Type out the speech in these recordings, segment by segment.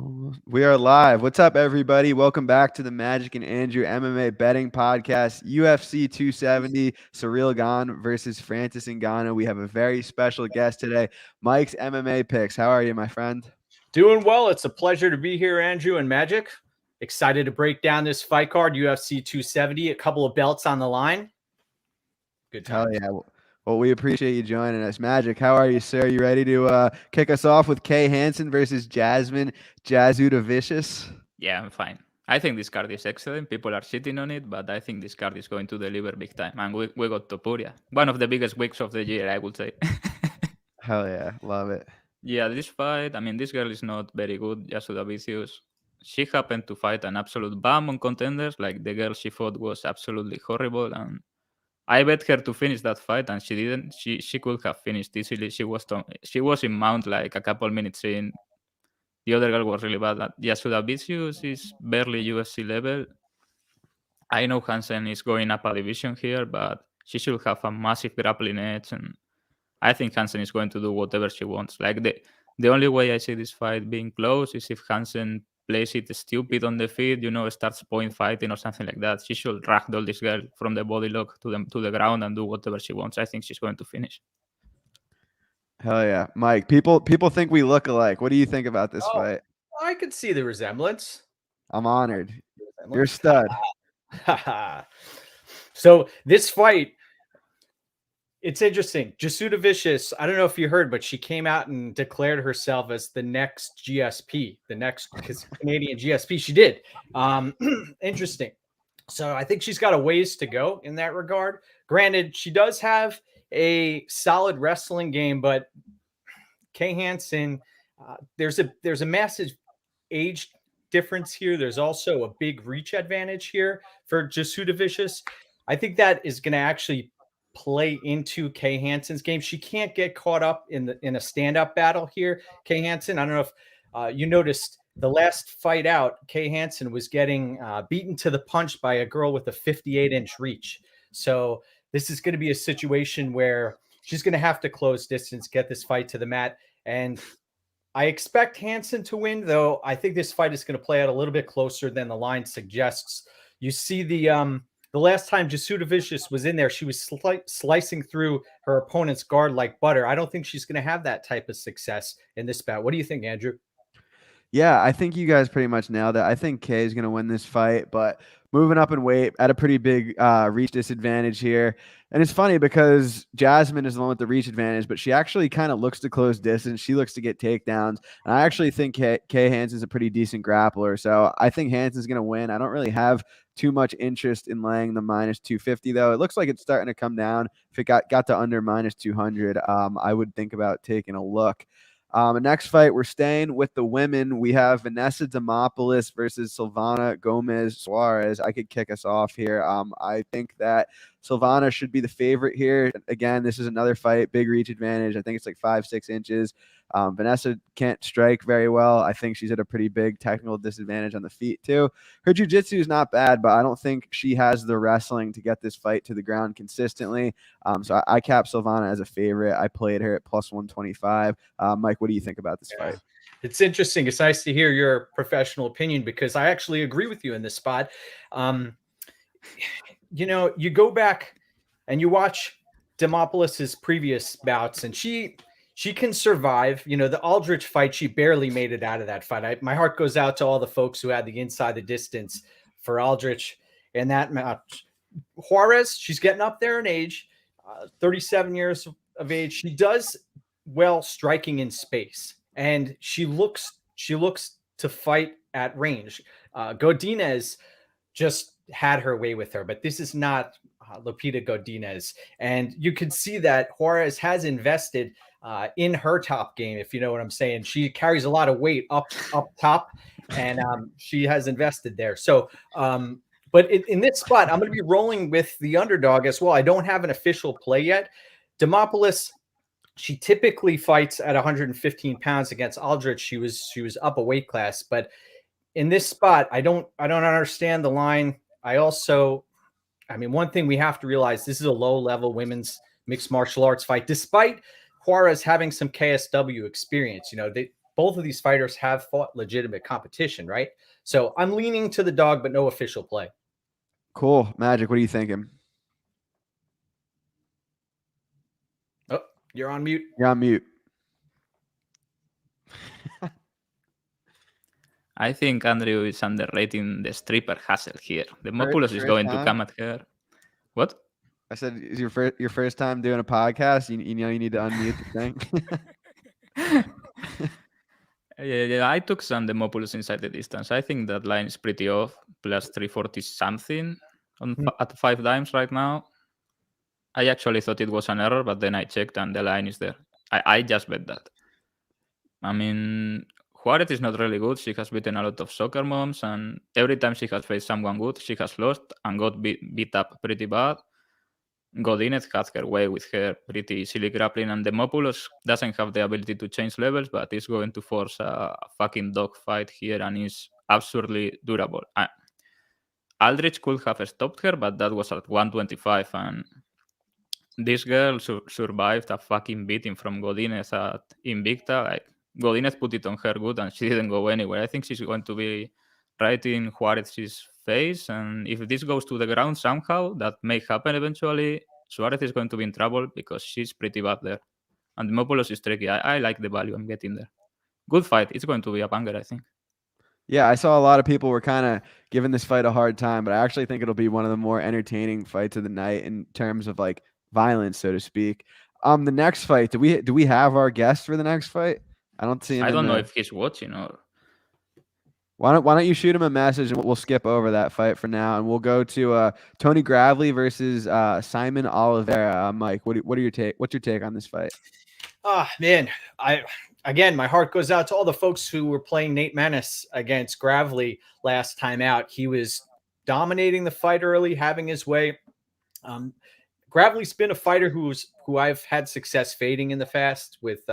We are live. What's up, everybody? Welcome back to the Magic and Andrew MMA betting podcast. UFC 270, Ciryl Gane versus Francis Ngannou. We have a very special guest today, Mike's MMA picks. How are you, my friend? Doing well. It's a pleasure to be here, Andrew and Magic. Excited to break down this fight card, UFC 270. A couple of belts on the line. Good time. Hell yeah. Well, we appreciate you joining us. Magic, how are you, sir? You ready to kick us off with Kay Hansen versus Jasmine Jazuda Vicious? Yeah, I'm fine. I think this card is excellent. People are shitting on it, but I think this card is going to deliver big time. And we got Topuria. One of the biggest weeks of the year, I would say. Hell yeah. Love it. Yeah, this fight, I mean, this girl is not very good, Yasuda Vicious. She happened to fight an absolute bomb on Contenders. Like, the girl she fought was absolutely horrible. And I bet her to finish that fight, and she didn't. She could have finished easily. She was in mount like a couple minutes in. The other girl was really bad. Yasuda Vicious is barely UFC level. I know Hansen is going up a division here, but she should have a massive grappling edge, and I think Hansen is going to do whatever she wants. Like the only way I see this fight being close is if Hansen plays it stupid on the feet, starts point fighting or something like that. She should ragdoll this girl from the body lock to the ground and do whatever she wants. I think she's going to finish. Hell yeah, Mike. People think we look alike. What do you think about this fight? I could see the resemblance. I'm honored. You're a stud. So this fight, it's interesting. Jasuda Vicious, I don't know if you heard, but she came out and declared herself as the next GSP, the next Canadian GSP. She did. Interesting. So I think she's got a ways to go in that regard. Granted, she does have a solid wrestling game, but Kay Hansen, there's a massive age difference here. There's also a big reach advantage here for Jasuda Vicious. I think that is going to actually play into Kay Hansen's game. She can't get caught up in a stand-up battle here. Kay Hansen, I don't know if you noticed the last fight out, Kay Hansen was getting beaten to the punch by a girl with a 58-inch reach. So this is going to be a situation where she's going to have to close distance, get this fight to the mat. And I expect Hansen to win, though. I think this fight is going to play out a little bit closer than the line suggests. You see the last time Jasuda Vicious was in there, she was slicing through her opponent's guard like butter. I don't think she's going to have that type of success in this bout. What do you think, Andrew? Yeah, I think you guys pretty much nailed it. I think Kay is going to win this fight, but moving up in weight at a pretty big reach disadvantage here. And it's funny because Jasmine is the one with the reach advantage, but she actually kind of looks to close distance. She looks to get takedowns. And I actually think Kay Hansen's a pretty decent grappler. So I think Hansen's going to win. I don't really have too much interest in laying the minus 250, though. It looks like it's starting to come down. If it got to under minus 200, I would think about taking a look. Next fight, we're staying with the women. We have Vanessa Demopolis versus Silvana Gomez Suarez. I could kick us off here. I think that Silvana should be the favorite here. Again, this is another fight, big reach advantage. I think it's like 5-6 inches. Vanessa can't strike very well. I think she's at a pretty big technical disadvantage on the feet too. Her jiu-jitsu is not bad, but I don't think she has the wrestling to get this fight to the ground consistently. So I cap Silvana as a favorite. I played her at plus 125. Mike, what do you think about this fight? It's interesting. It's nice to hear your professional opinion because I actually agree with you in this spot. You go back and you watch Demopolis's previous bouts, and she can survive. The Aldrich fight, she barely made it out of that fight. My heart goes out to all the folks who had the inside the distance for Aldrich in that match. Suarez, she's getting up there in age, 37 years of age. She does well striking in space, and she looks to fight at range. Godinez just had her way with her, but this is not Lupita Godinez. And you can see that Suarez has invested in her top game, if you know what I'm saying. She carries a lot of weight up top, and she has invested there. So, but in this spot, I'm going to be rolling with the underdog as well. I don't have an official play yet. Demopolis, she typically fights at 115 pounds against Aldrich. She was up a weight class, but in this spot, I don't understand the line. One thing we have to realize, this is a low-level women's mixed martial arts fight, despite Suarez having some KSW experience. both of these fighters have fought legitimate competition, right? So I'm leaning to the dog, but no official play. Cool. Magic, what are you thinking? Oh, you're on mute. You're on mute. I think Andrew is underrating the stripper hustle here. Demopolis is going to come at her. What? I said, is your first time doing a podcast? You know you need to unmute the thing. Yeah, I took some Demopolis inside the distance. I think that line is pretty off, plus 340 something at 5 dimes right now. I actually thought it was an error, but then I checked and the line is there. I just bet that. I mean, Suarez is not really good. She has beaten a lot of soccer moms, and every time she has faced someone good, she has lost and got beat up pretty bad. Godinez had her way with her pretty easily grappling, and Demopolis doesn't have the ability to change levels, but is going to force a fucking dogfight here and is absurdly durable. Aldrich could have stopped her, but that was at 125, and this girl survived a fucking beating from Godinez at Invicta. Like, Godinez put it on her good, and she didn't go anywhere. I think she's going to be right in Suarez's face, and if this goes to the ground somehow, that may happen eventually. Suarez is going to be in trouble because she's pretty bad there. And Demopolis is tricky. I like the value I'm getting there. Good fight. It's going to be a banger, I think. Yeah, I saw a lot of people were kind of giving this fight a hard time, but I actually think it'll be one of the more entertaining fights of the night in terms of like violence, so to speak. The next fight, do we have our guest for the next fight? I don't see him. I don't know if he's watching or. Why don't you shoot him a message and we'll skip over that fight for now, and we'll go to Tony Gravley versus Simon Oliveira. Mike, what's your take on this fight? Man, again, my heart goes out to all the folks who were playing Nate Menace against Gravley last time out. He was dominating the fight early, having his way. Gravley's been a fighter who I've had success fading in the past with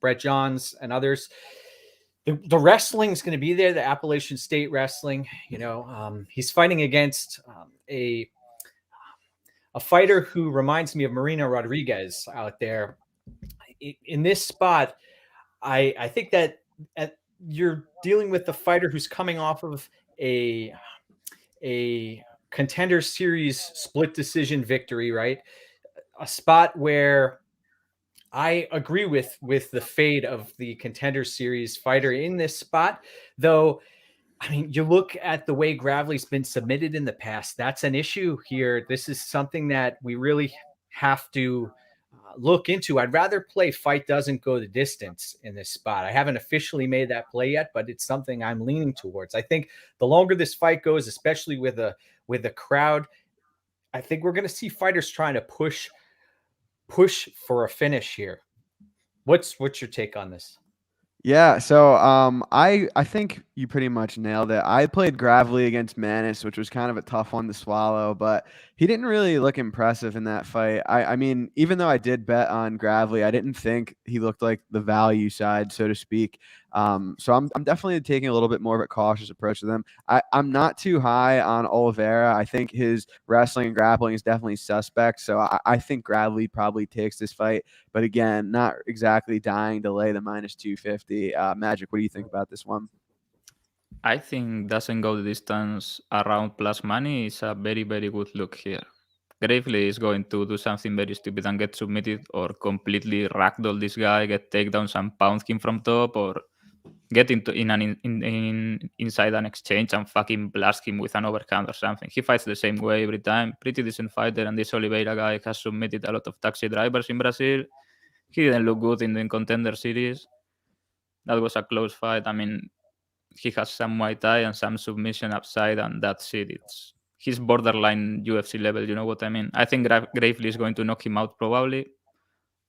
Brett Johns and others. The wrestling is going to be there, the Appalachian State wrestling. He's fighting against a fighter who reminds me of Marina Rodriguez out there. In this spot, I think that you're dealing with the fighter who's coming off of a Contender Series split decision victory, right? A spot where I agree with the fade of the Contender Series fighter in this spot, though. I mean, you look at the way Gravley's been submitted in the past. That's an issue here. This is something that we really have to look into. I'd rather play fight doesn't go the distance in this spot. I haven't officially made that play yet, but it's something I'm leaning towards. I think the longer this fight goes, especially with a crowd, I think we're going to see fighters trying to push for a finish here. What's your take on this? Yeah, so I think you pretty much nailed it. I played Gravley against Menace, which was kind of a tough one to swallow, but he didn't really look impressive in that fight. I mean, even though I did bet on Gravley, I didn't think he looked like the value side, so to speak. So I'm definitely taking a little bit more of a cautious approach to them. I'm not too high on Oliveira. I think his wrestling and grappling is definitely suspect. So I think Gravley probably takes this fight. But again, not exactly dying to lay the minus 250. Magic, what do you think about this one? I think doesn't go the distance around plus money is a very, very good look here. Gravely is going to do something very stupid and get submitted, or completely ragdoll this guy, get takedowns and pound him from top, or get inside an exchange and fucking blast him with an overhand or something. He fights the same way every time. Pretty decent fighter, and this Oliveira guy has submitted a lot of taxi drivers in Brazil. He didn't look good in the Contender Series. That was a close fight. I mean, he has some Muay Thai and some submission upside, and that's it. He's borderline UFC level, you know what I mean? I think Gravely is going to knock him out probably.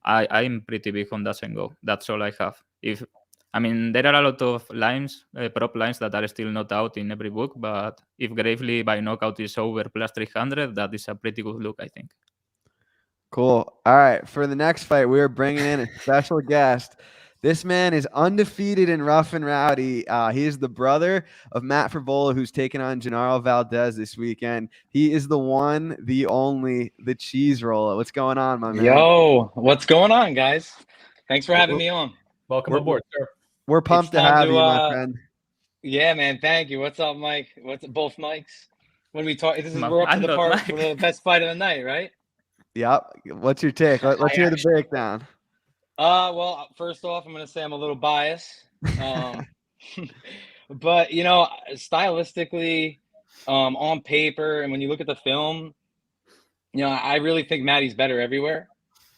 I'm pretty big on doesn't go. That's all I have. There are a lot of lines, prop lines that are still not out in every book, but if Gravely by knockout is over plus 300, that is a pretty good look, I think. Cool. All right, for the next fight, we are bringing in a special guest. This man is undefeated in Rough and Rowdy. He is the brother of Matt Frivola, who's taking on Gennaro Valdez this weekend. He is the one, the only, the cheese roller. What's going on, my man? Yo, what's going on, guys? Thanks for having me on. Welcome aboard, sir. We're pumped to time have to, you, my friend. Yeah, man. Thank you. What's up, Mike? What's both mics? What are we talking? We're up to I'm the not part Mike. for the best fight of the night, right? Yep. What's your take? Let's hear the breakdown. Well, first off, I'm gonna say I'm a little biased. But you know, stylistically, on paper, and when you look at the film, you know, I really think Maddie's better everywhere.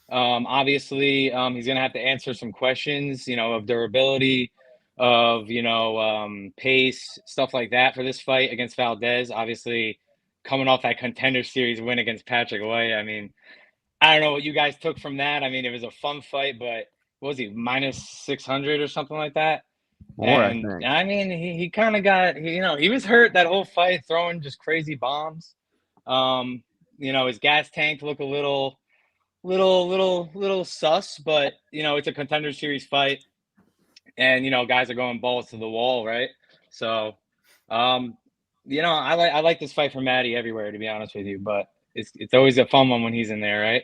Obviously, he's gonna have to answer some questions, you know, of durability, of pace, stuff like that for this fight against Valdez. Obviously, coming off that Contender Series win against Patrick White. I mean, I don't know what you guys took from that. I mean, it was a fun fight, but what was he, minus 600 or something like that? More, I And think. I mean, he kind of got, he was hurt that whole fight, throwing just crazy bombs. His gas tank looked a little sus, but it's a Contender Series fight, and guys are going balls to the wall, right? So, I like this fight for Maddie everywhere, to be honest with you, but it's always a fun one when he's in there, right?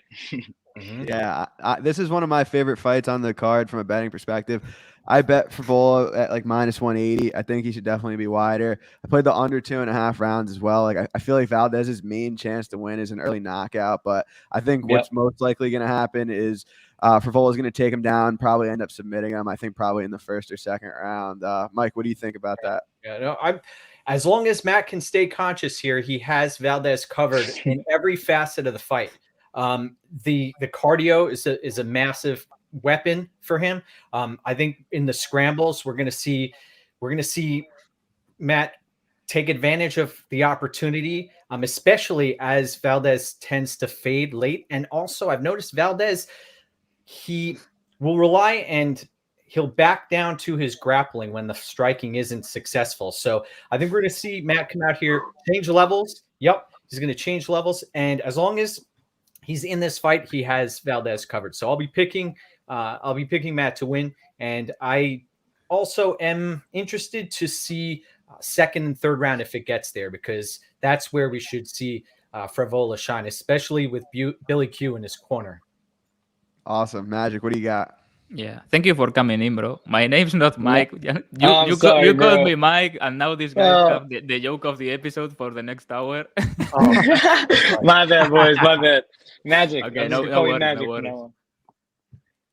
Yeah, this is one of my favorite fights on the card from a betting perspective. I bet Frevola at like minus 180. I think he should definitely be wider. I played the under 2.5 rounds as well. Like I feel like Valdez's main chance to win is an early knockout, but I think what's most likely going to happen is Frevola is going to take him down, probably end up submitting him. I think probably in the first or second round. Mike, what do you think about that? Yeah, no, as long as Matt can stay conscious here, he has Valdez covered in every facet of the fight. The cardio is a massive weapon for him. I think in the scrambles we're gonna see Matt take advantage of the opportunity, especially as Valdez tends to fade late. And also, I've noticed Valdez, he will rely and he'll back down to his grappling when the striking isn't successful. So I think we're going to see Matt come out here, change levels. Yep, he's going to change levels. And as long as he's in this fight, he has Valdez covered. So I'll be picking Matt to win. And I also am interested to see second and third round if it gets there, because that's where we should see Frevola shine, especially with Billy Q in his corner. Awesome. Magic, what do you got? Yeah, thank you for coming in, bro. My name's not Mike. You sorry, called me Mike, and now these guys have the joke of the episode for the next hour. My bad, boys. My bad. Magic. Okay, no worries, Magic no worries.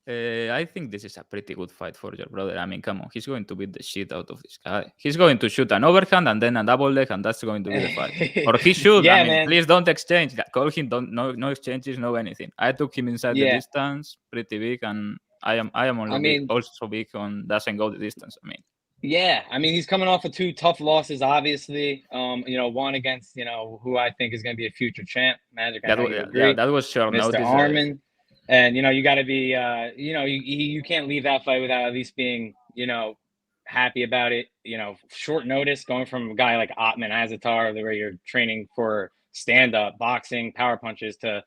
I think this is a pretty good fight for your brother. I mean, come on, he's going to beat the shit out of this guy. He's going to shoot an overhand and then a double leg, and that's going to be the fight. Or he should. Yeah, I mean, man. please don't exchange. Call him. No exchanges, no anything. I took him inside the distance, pretty big, and I am only also big on doesn't go the distance. I mean. Yeah, I mean, he's coming off of 2 tough losses, obviously. One against, who I think is going to be a future champ, Magic. That was short Mr. notice. Arman. And, you got to be, you can't leave that fight without at least being, happy about it. Short notice going from a guy like Ottman Azatar, where you're training for stand-up, boxing, power punches, to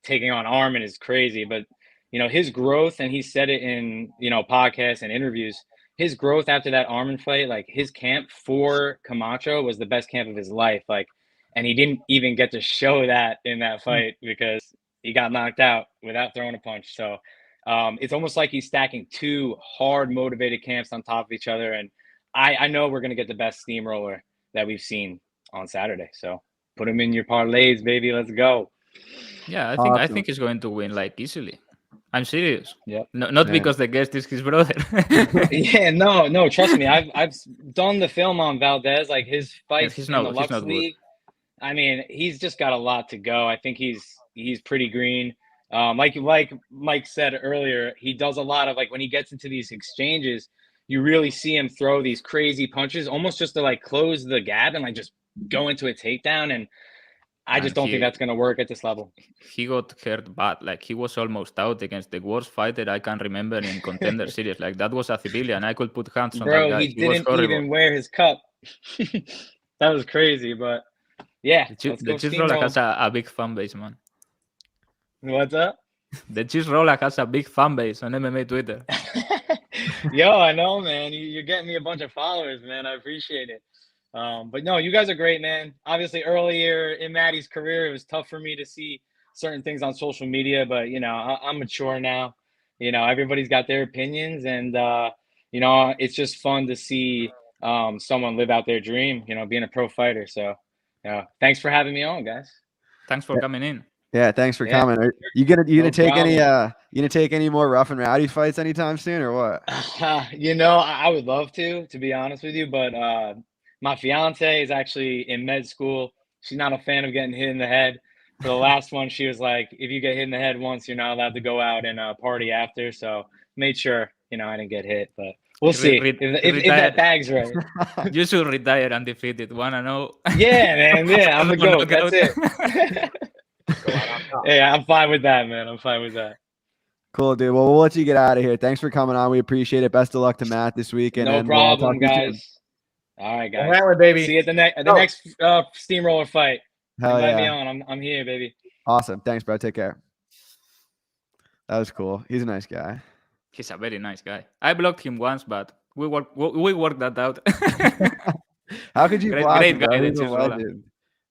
taking on Arman is crazy. But, his growth, and he said it in, podcasts and interviews, his growth after that Arman fight, like his camp for Camacho was the best camp of his life. Like, and he didn't even get to show that in that fight because he got knocked out without throwing a punch. So it's almost like he's stacking 2 hard motivated camps on top of each other. And I know we're going to get the best steamroller that we've seen on Saturday. So put him in your parlays, baby. Let's go. Yeah, I think he's going to win like easily. I'm serious. Yeah. Not because the guest is his brother. Yeah, no. Trust me. I've done the film on Valdez, like his fights in the Lux League. I mean, he's just got a lot to go. I think he's pretty green. Like Mike said earlier, he does a lot of, like, when he gets into these exchanges, you really see him throw these crazy punches, almost just to like close the gap and like just go into a takedown. And I just don't think that's going to work at this level. He got hurt bad. Like, he was almost out against the worst fighter I can remember in Contender Series. Like, that was a civilian. I could put hands on that guy. Bro, he didn't even wear his cup. That was crazy, but yeah. The cheese roller has a big fan base, man. What's up? The cheese roller has a big fan base on MMA Twitter. Yo, I know, man. You're getting me a bunch of followers, man. I appreciate it. But no, you guys are great, man. Obviously, earlier in Maddie's career, it was tough for me to see certain things on social media, but I'm mature now. Everybody's got their opinions, and it's just fun to see someone live out their dream, being a pro fighter. So, thanks for having me on, guys. Thanks for coming in. Yeah, thanks for Yeah. coming. Are you gonna No take any problem. you gonna take any more rough and rowdy fights anytime soon or what? I would love to be honest with you, but my fiance is actually in med school. She's not a fan of getting hit in the head. For the last one, she was like, if you get hit in the head once, you're not allowed to go out and party after. So made sure, I didn't get hit, but we'll see if that bag's right. You should retire undefeated, 1-0. Yeah, man. Yeah, I'm the GOAT. That's it. Go out on top. Yeah, I'm fine with that, man. I'm fine with that. Cool, dude. Well, we'll let you get out of here. Thanks for coming on. We appreciate it. Best of luck to Matt this weekend. No and we'll talk problem, to you soon. guys. All right, guys. Well, baby. See you at the next steamroller fight. Hell Invite me yeah. on. I'm here, baby. Awesome. Thanks, bro. Take care. That was cool. He's a nice guy. He's a very nice guy. I blocked him once, but we worked that out. How could you Great- block great him, bro? guy, He's a Ciryl Gane. legend.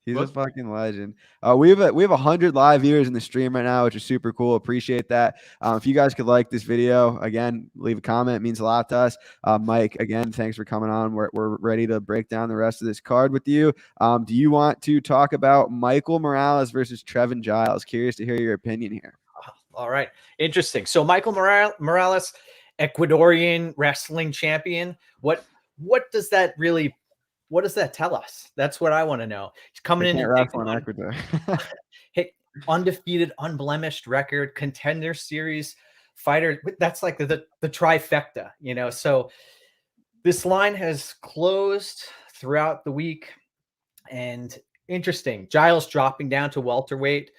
He's a What? fucking legend. We have 100 live viewers in the stream right now, which is super cool. Appreciate that. If you guys could like this video, again, leave a comment. It means a lot to us. Mike, again, thanks for coming on. We're ready to break down the rest of this card with you. Do you want to talk about Michael Morales versus Trevin Giles? Curious to hear your opinion here. All right. Interesting. So Michael Morales, Ecuadorian wrestling champion. What does that tell us? That's what I want to know. He's coming in and taking on Ecuador. undefeated, unblemished record, contender series fighter. That's like the trifecta, So this line has closed throughout the week. And interesting. Giles dropping down to welterweight.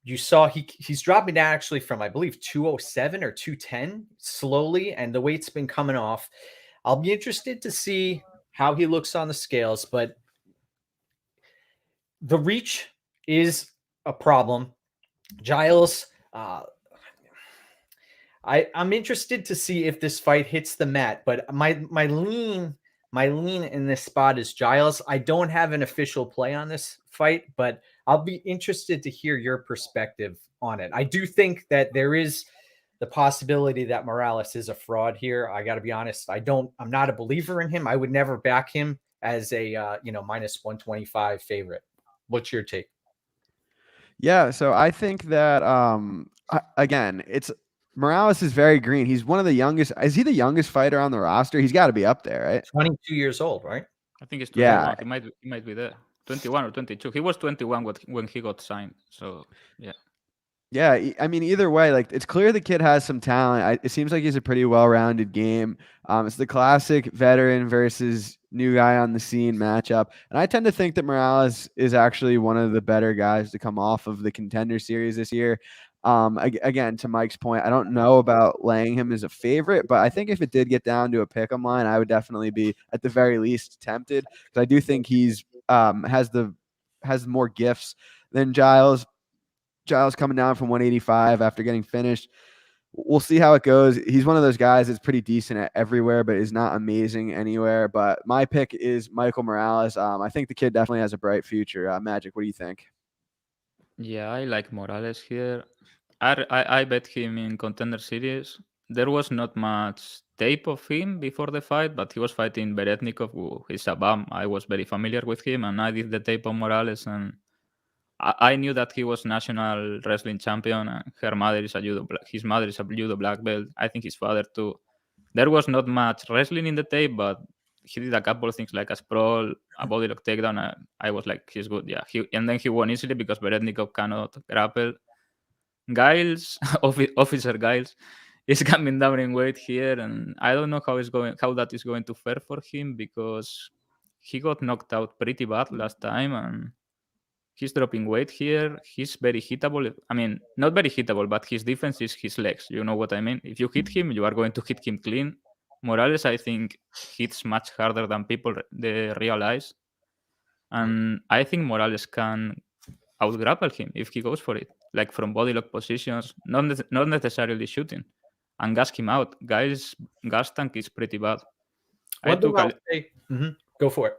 You saw he's dropping down actually from, I believe, 207 or 210 slowly, and the weight's been coming off. I'll be interested to see how he looks on the scales, but the reach is a problem. Giles, I'm interested to see if this fight hits the mat, but my lean in this spot is Giles. I don't have an official play on this fight, but I'll be interested to hear your perspective on it. I do think that there is the possibility that Morales is a fraud here. I got to be honest. I'm not a believer in him. I would never back him as a, minus 125 favorite. What's your take? Yeah. So I think that, again, Morales is very green. He's one of the youngest. Is he the youngest fighter on the roster? He's got to be up there, right? 22 years old, right? I think it's 21. Yeah. He might be there. 21 or 22. He was 21 when he got signed. So, yeah. Yeah, I mean, either way, like it's clear the kid has some talent. It seems like he's a pretty well-rounded game. It's the classic veteran versus new guy on the scene matchup, and I tend to think that Morales is actually one of the better guys to come off of the contender series this year. Again, to Mike's point, I don't know about laying him as a favorite, but I think if it did get down to a pick'em line, I would definitely be at the very least tempted because I do think he's has more gifts than Giles. Giles coming down from 185 after getting finished. We'll see how it goes. He's one of those guys that's pretty decent at everywhere, but is not amazing anywhere. But my pick is Michael Morales. I think the kid definitely has a bright future. Magic, what do you think? Yeah, I like Morales here. I bet him in contender series. There was not much tape of him before the fight, but he was fighting Beretnikov, who is a bum. I was very familiar with him, and I did the tape on Morales, and I knew that he was national wrestling champion, and his mother is a judo black belt. I think his father too. There was not much wrestling in the tape, but he did a couple of things like a sprawl, a body lock takedown. And I was like, he's good. Yeah. And then he won easily because Beretnikov cannot grapple. Giles, Officer Giles, is coming down in weight here, and I don't know how that is going to fare for him because he got knocked out pretty bad last time, and he's dropping weight here. He's very hittable. I mean, not very hittable, but his defense is his legs. You know what I mean? If you hit him, you are going to hit him clean. Morales, I think, hits much harder than people they realize. And I think Morales can out-grapple him if he goes for it. Like from body lock positions, not necessarily shooting. And gas him out. Giles' gas tank is pretty bad. Go for it.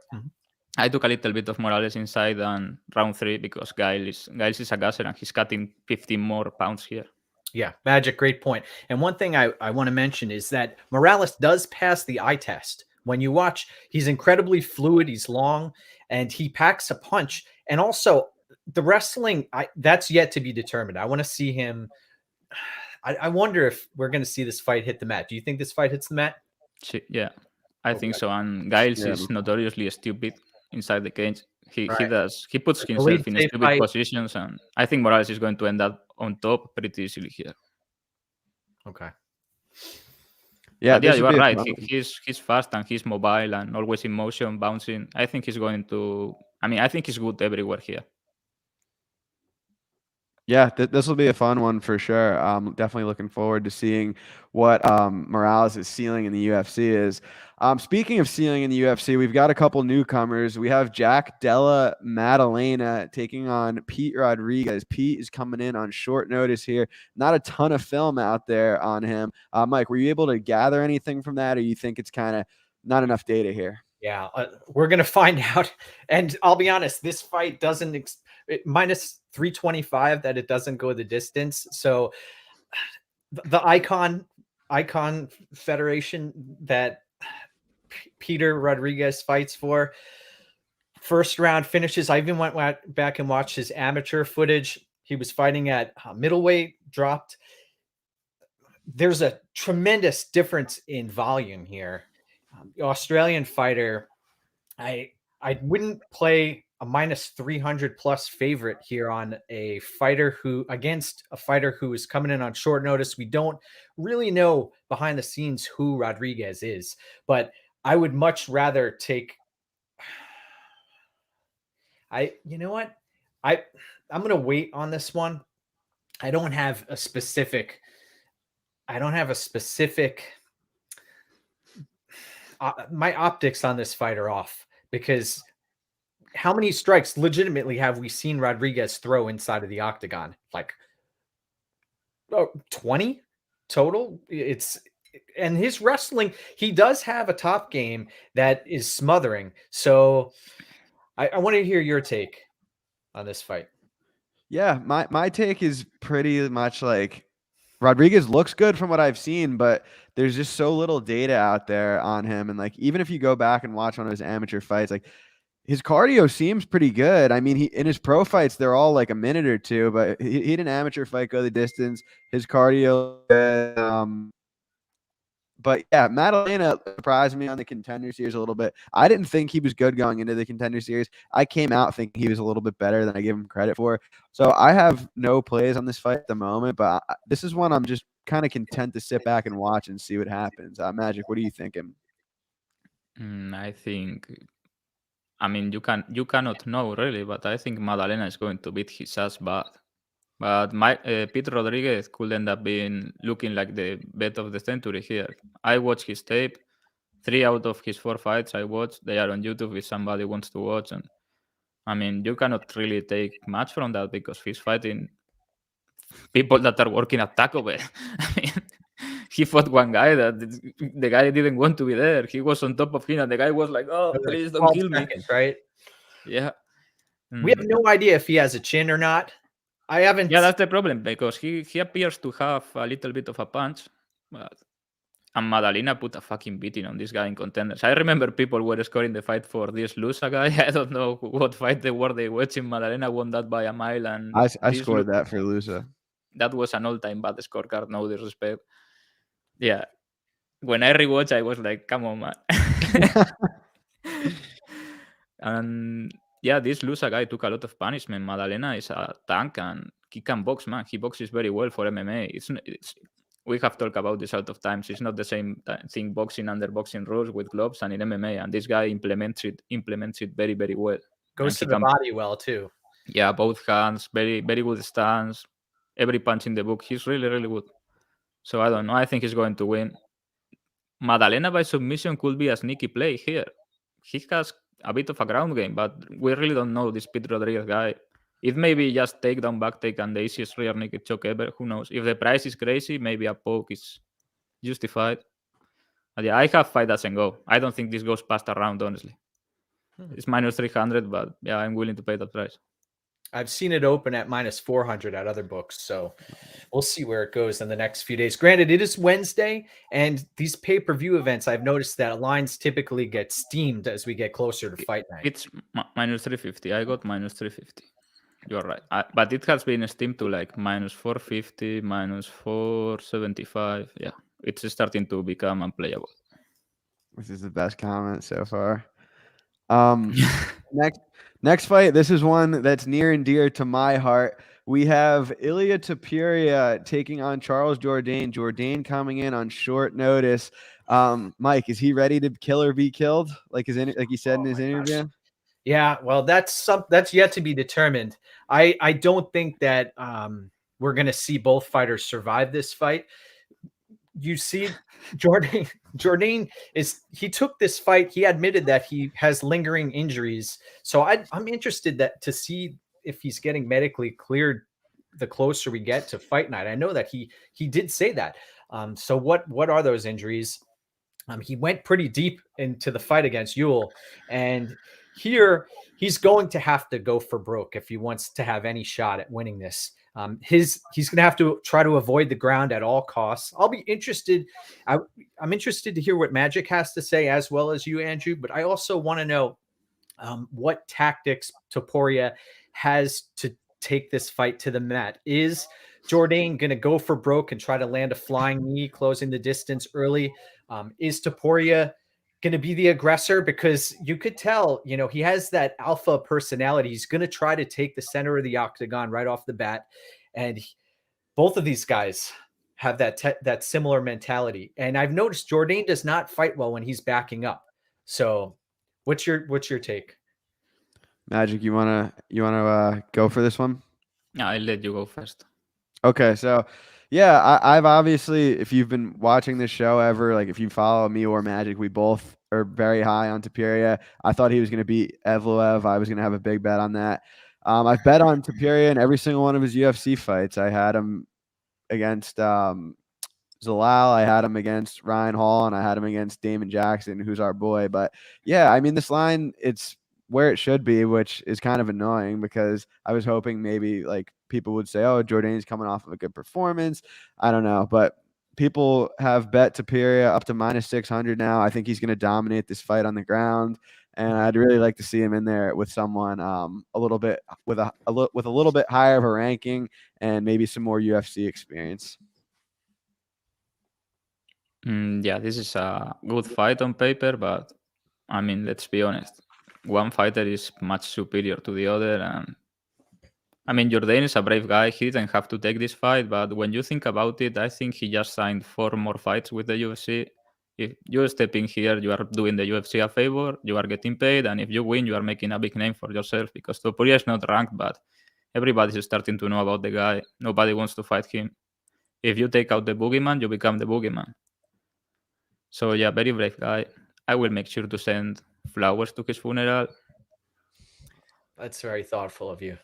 I took a little bit of Morales inside on round 3 because Giles is a gasser and he's cutting 15 more pounds here. Yeah, Magic, great point. And one thing I want to mention is that Morales does pass the eye test. When you watch, he's incredibly fluid, he's long, and he packs a punch. And also the wrestling, that's yet to be determined. I want to see him. I wonder if we're going to see this fight hit the mat. Do you think this fight hits the mat? Yeah, I think so. And Giles is notoriously stupid inside the cage. He puts himself in stupid positions, and I think Morales is going to end up on top pretty easily here. Okay. Yeah, you are right. He's fast and he's mobile and always in motion, bouncing. I think he's going to. I think he's good everywhere here. Yeah, this will be a fun one for sure. I'm definitely looking forward to seeing what Morales' ceiling in the UFC is. Speaking of ceiling in the UFC, we've got a couple newcomers. We have Jack Della Madeleine taking on Pete Rodriguez. Pete is coming in on short notice here. Not a ton of film out there on him. Mike, were you able to gather anything from that, or you think it's kind of not enough data here? Yeah, we're going to find out. And I'll be honest, this fight doesn't minus 325 that it doesn't go the distance. So the icon federation that Peter Rodriguez fights for, first round finishes. I even went back and watched his amateur footage. He was fighting at middleweight, dropped. There's a tremendous difference in volume here. The Australian fighter, I wouldn't play a minus 300 plus favorite here on a fighter against a fighter who is coming in on short notice. We don't really know behind the scenes who Rodriguez is, but I would much rather take. You know what? I'm going to wait on this one. I don't have a specific. My optics on this fight are off because how many strikes legitimately have we seen Rodriguez throw inside of the octagon? Like 20 total. And his wrestling, he does have a top game that is smothering. So I want to hear your take on this fight. Yeah, my take is pretty much like Rodriguez looks good from what I've seen, but there's just so little data out there on him. And like, even if you go back and watch one of his amateur fights, like his cardio seems pretty good. I mean, in his pro fights, they're all like a minute or two, but he had an amateur fight go the distance. His cardio, but yeah, Madeleine surprised me on the Contender Series a little bit. I didn't think he was good going into the Contender Series. I came out thinking he was a little bit better than I gave him credit for. So I have no plays on this fight at the moment, but this is one I'm just kind of content to sit back and watch and see what happens. Magic, what are you thinking? I think, you cannot know really, but I think Madalena is going to beat his ass bad. But Pete Rodriguez could end up looking like the bet of the century here. I watched his tape. 3 out of his 4 fights I watched, they are on YouTube if somebody wants to watch. And you cannot really take much from that because he's fighting people that are working at Taco Bell. He fought one guy that the guy didn't want to be there. He was on top of him, and the guy was like, "Oh, please don't kill me!" Right? Yeah. We have no idea if he has a chin or not. I haven't. Yeah, that's the problem because he appears to have a little bit of a punch, and Madalena put a fucking beating on this guy in Contenders. I remember people were scoring the fight for this Lusa guy. I don't know what fight they were watching. Madalena won that by a mile, and I scored that for Lusa. That was an all-time bad scorecard. No disrespect. Yeah, when I rewatched, I was like, "Come on, man." And yeah, this Lusa guy took a lot of punishment. Madalena is a tank and he can box, man. He boxes very well for MMA. We have talked about this out of times. It's not the same thing boxing under boxing rules with gloves and in MMA. And this guy implements it very, very well. Goes to the body well too. Yeah, both hands, very, very good stance. Every punch in the book. He's really, really good. So I don't know. I think he's going to win. Madalena by submission could be a sneaky play here. He has a bit of a ground game, but we really don't know this Pete Rodriguez guy. It may be just takedown, back take, and the easiest rear naked choke ever. Who knows? If the price is crazy, maybe a poke is justified. But yeah, I have fight doesn't go. I don't think this goes past a round, honestly. It's minus 300, but yeah, I'm willing to pay that price. I've seen it open at -400 at other books, so we'll see where it goes in the next few days. Granted, it is Wednesday, and these pay-per-view events, I've noticed that lines typically get steamed as we get closer to fight night. It's -350. I got -350. You're right. But it has been steamed to like -450, -475. Yeah, it's starting to become unplayable. This is the best comment so far. Next fight. This is one that's near and dear to my heart. We have Ilia Topuria taking on Charles Jourdain. Jourdain coming in on short notice. Mike, is he ready to kill or be killed? Like he said in his interview? Gosh. Yeah, well, that's yet to be determined. I don't think that we're going to see both fighters survive this fight. You see, Jourdain he took this fight. He admitted that he has lingering injuries. So I'm interested to see if he's getting medically cleared the closer we get to fight night. I know that he did say that. So what are those injuries? He went pretty deep into the fight against Ewell, and here he's going to have to go for broke if he wants to have any shot at winning this. He's going to have to try to avoid the ground at all costs. I'll be interested. I'm interested to hear what Magic has to say, as well as you, Andrew. But I also want to know what tactics Topuria has to take this fight to the mat. Is Jourdain going to go for broke and try to land a flying knee, closing the distance early? Is Topuria going to be the aggressor? Because you could tell, he has that alpha personality. He's going to try to take the center of the octagon right off the bat. And both of these guys have that similar mentality. And I've noticed Jourdain does not fight well when he's backing up. So what's your take? Magic, you wanna go for this one? Yeah, I'll let you go first. Okay, so yeah, I've obviously, if you've been watching this show ever, like if you follow me or Magic, we both are very high on Topuria. I thought he was going to beat Evloev. I was going to have a big bet on that. I've bet on Topuria in every single one of his UFC fights. I had him against Zalal, I had him against Ryan Hall, and I had him against Damon Jackson, who's our boy. But yeah, I mean, this line, it's where it should be, which is kind of annoying because I was hoping maybe like people would say, oh, Jourdain's coming off of a good performance. I don't know, but people have bet Topuria up to -600 now. I think he's going to dominate this fight on the ground, and I'd really like to see him in there with someone a little bit with a little bit higher of a ranking and maybe some more UFC experience. Yeah, this is a good fight on paper, but I mean, let's be honest. One fighter is much superior to the other, and I mean, Jourdain is a brave guy. He didn't have to take this fight, but when you think about it, I think he just signed 4 more fights with the UFC. If you step in here, you are doing the UFC a favor, you are getting paid, and if you win, you are making a big name for yourself because Topuria is not ranked, but everybody's starting to know about the guy. Nobody wants to fight him. If you take out the boogeyman, you become the boogeyman. So yeah, very brave guy. I will make sure to send flowers to his funeral. That's very thoughtful of you.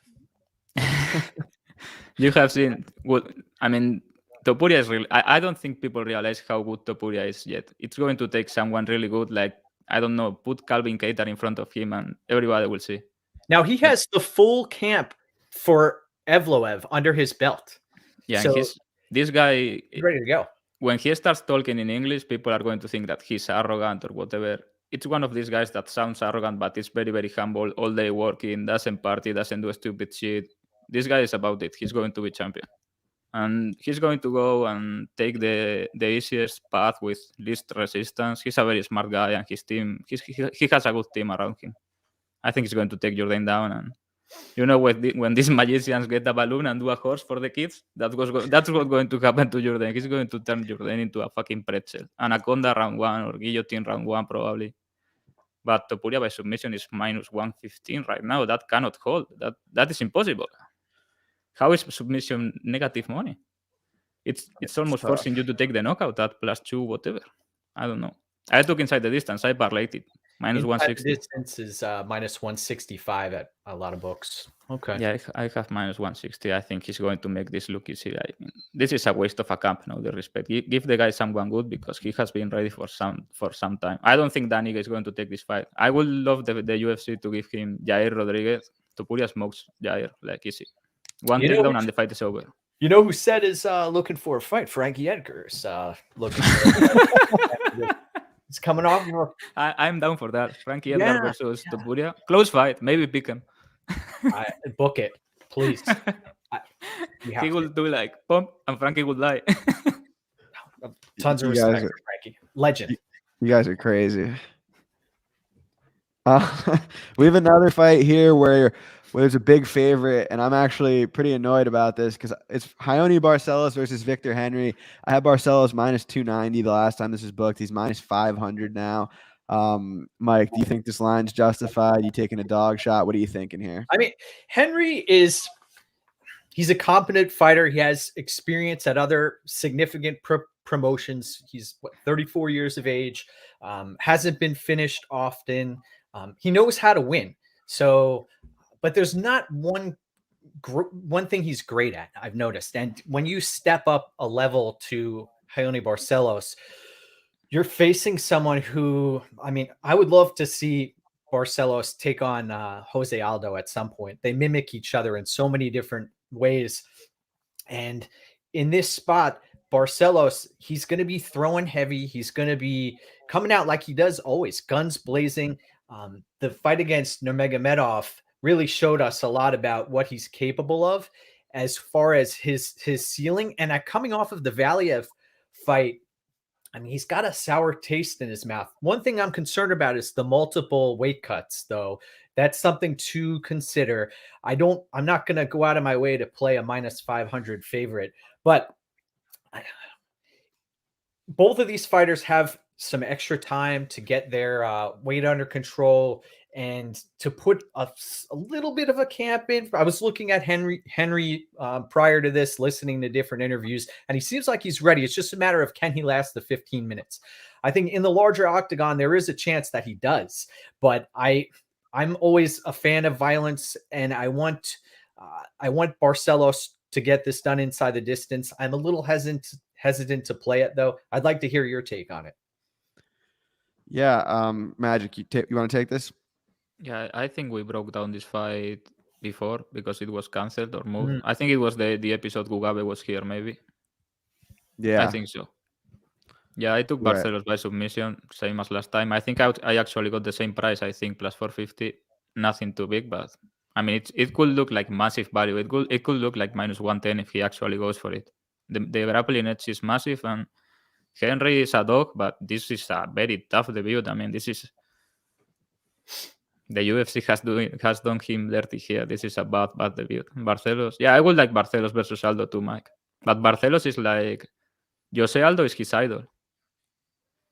You have seen what I mean. Topuria is really. I don't think people realize how good Topuria is yet. It's going to take someone really good, like I don't know, put Calvin Keita in front of him, and everybody will see. Now he has the full camp for Evloev under his belt. Yeah, so this guy ready to go. When he starts talking in English, people are going to think that he's arrogant or whatever. It's one of these guys that sounds arrogant, but is very, very humble, all day working, doesn't party, doesn't do stupid shit. This guy is about it. He's going to be champion. And he's going to go and take the easiest path with least resistance. He's a very smart guy, and his team, he has a good team around him. I think he's going to take Jourdain down. And when these magicians get a balloon and do a horse for the kids, that's what's going to happen to Jourdain. He's going to turn Jourdain into a fucking pretzel. Anaconda round 1 or guillotine round 1 probably. But Topuria by submission is -115 right now. That cannot hold. That is impossible. How is submission negative money? It's almost forcing you to take the knockout at +2 whatever. I don't know. I took inside the distance. I parlayed it. -160. Distance is -165 at a lot of books. Okay. Yeah, I have -160. I think he's going to make this look easy. I mean, this is a waste of a camp, no disrespect. Give the guy someone good because he has been ready for some time. I don't think Daniga is going to take this fight. I would love the UFC to give him Jair Rodriguez. Topuria smokes Jair like easy. One You know takedown who- and the fight is over. You know who said is looking for a fight? Frankie Edgar's looking for It's coming off. I'm down for that. Frankie Edgar Yeah, versus Topuria. Close fight. Maybe pick him. Book it, please. We have He will do like pump and Frankie will die. tons of You guys respect are- for Frankie. Legend. You guys are crazy. We have another fight here where there's a big favorite, and I'm actually pretty annoyed about this because it's Hyony Barcelos versus Victor Henry. I had Barcelos minus 290 the last time this was booked. He's minus 500 now. Mike, do you think this line's justified? You taking a dog shot? What are you thinking here? I mean, Henry he's a competent fighter. He has experience at other significant promotions. He's 34 years of age, hasn't been finished often. He knows how to win. So, but there's not one thing he's great at, I've noticed. And when you step up a level to Hyony Barcelos, you're facing someone who, I mean, I would love to see Barcelos take on Jose Aldo at some point. They mimic each other in so many different ways. And in this spot, Barcelos, he's going to be throwing heavy. He's going to be coming out like he does always, guns blazing. The fight against Nurmagomedov really showed us a lot about what he's capable of as far as his ceiling. And coming off of the Valiev fight, I mean, he's got a sour taste in his mouth. One thing I'm concerned about is the multiple weight cuts, though. That's something to consider. I'm not going to go out of my way to play a minus 500 favorite, but both of these fighters have some extra time to get their weight under control and to put a little bit of a camp in. I was looking at Henry prior to this, listening to different interviews, and he seems like he's ready. It's just a matter of can he last the 15 minutes. I think in the larger octagon, there is a chance that he does, but I'm always a fan of violence, and I want Barcelos to get this done inside the distance. I'm a little hesitant to play it, though. I'd like to hear your take on it. Yeah, Magic, you want to take this? Yeah, I think we broke down this fight before because it was cancelled or moved. I think it was the episode Gugabe was here, maybe. Yeah, I think so. Yeah, I took Right. Barcelos by submission, same as last time. I think I actually got the same price, I think, plus 450. Nothing too big, but I mean, it could look like massive value. It could look like minus 110 if he actually goes for it. The grappling edge is massive, and Henry is a dog, but this is a very tough debut. I mean, this is the UFC has done him dirty here. This is a bad debut. Barcelos, yeah, I would like Barcelos versus Aldo too, Mike. But Barcelos is like Jose Aldo is his idol.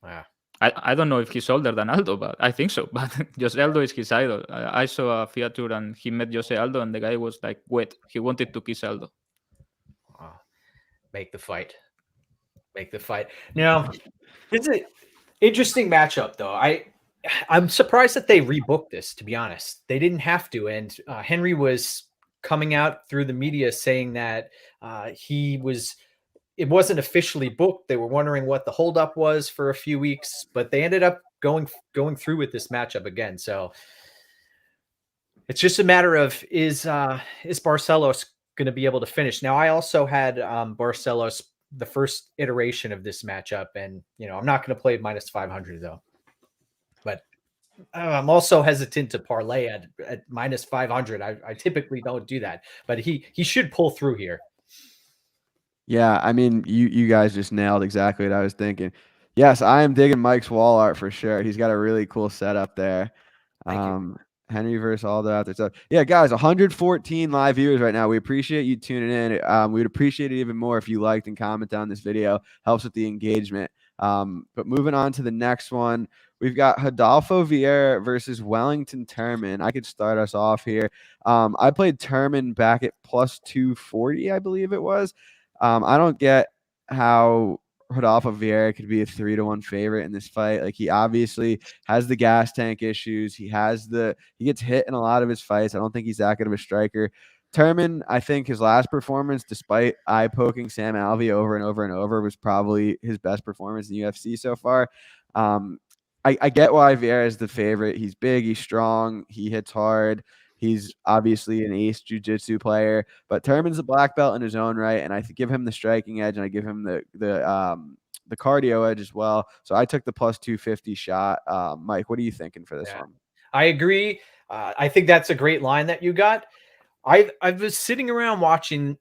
Wow. I don't know if he's older than Aldo, but I think so. But Jose Aldo is his idol. I saw a feature and he met Jose Aldo, and the guy was like wet. He wanted to kiss Aldo. Wow. Make the fight. Now, it's an interesting matchup, though. I'm surprised that they rebooked this, to be honest. They didn't have to. And Henry was coming out through the media saying that it wasn't officially booked. They were wondering what the holdup was for a few weeks, but they ended up going through with this matchup again. So it's just a matter of is Barcelos going to be able to finish? Now, I also had Barcelos the first iteration of this matchup, and I'm not going to play minus 500 though. But I'm also hesitant to parlay at minus 500. I typically don't do that, but he should pull through here. Yeah, I mean, you guys just nailed exactly what I was thinking. Yes, I am digging Mike's wall art for sure. He's got a really cool setup there. Thank you. Henry versus all that other stuff. Yeah, guys, 114 live viewers right now. We appreciate you tuning in. We'd appreciate it even more if you liked and comment on this video. Helps with the engagement. But moving on to the next one, we've got Hidalfo Vieira versus Wellington Turman. I could start us off here. I played Turman back at plus 240, I believe it was. I don't get how Hidalfo Vieira could be a 3-1 favorite in this fight. Like, he obviously has the gas tank issues. He gets hit in a lot of his fights. I don't think he's that good of a striker. Turman, I think his last performance, despite eye-poking Sam Alvey over and over and over, was probably his best performance in the UFC so far. I get why Vieira is the favorite. He's big, he's strong, he hits hard. He's obviously an ace jiu-jitsu player, but Turman's a black belt in his own right, and I give him the striking edge, and I give him the cardio edge as well. So I took the plus 250 shot. Mike, what are you thinking for this one? I agree. I think that's a great line that you got. I was sitting around watching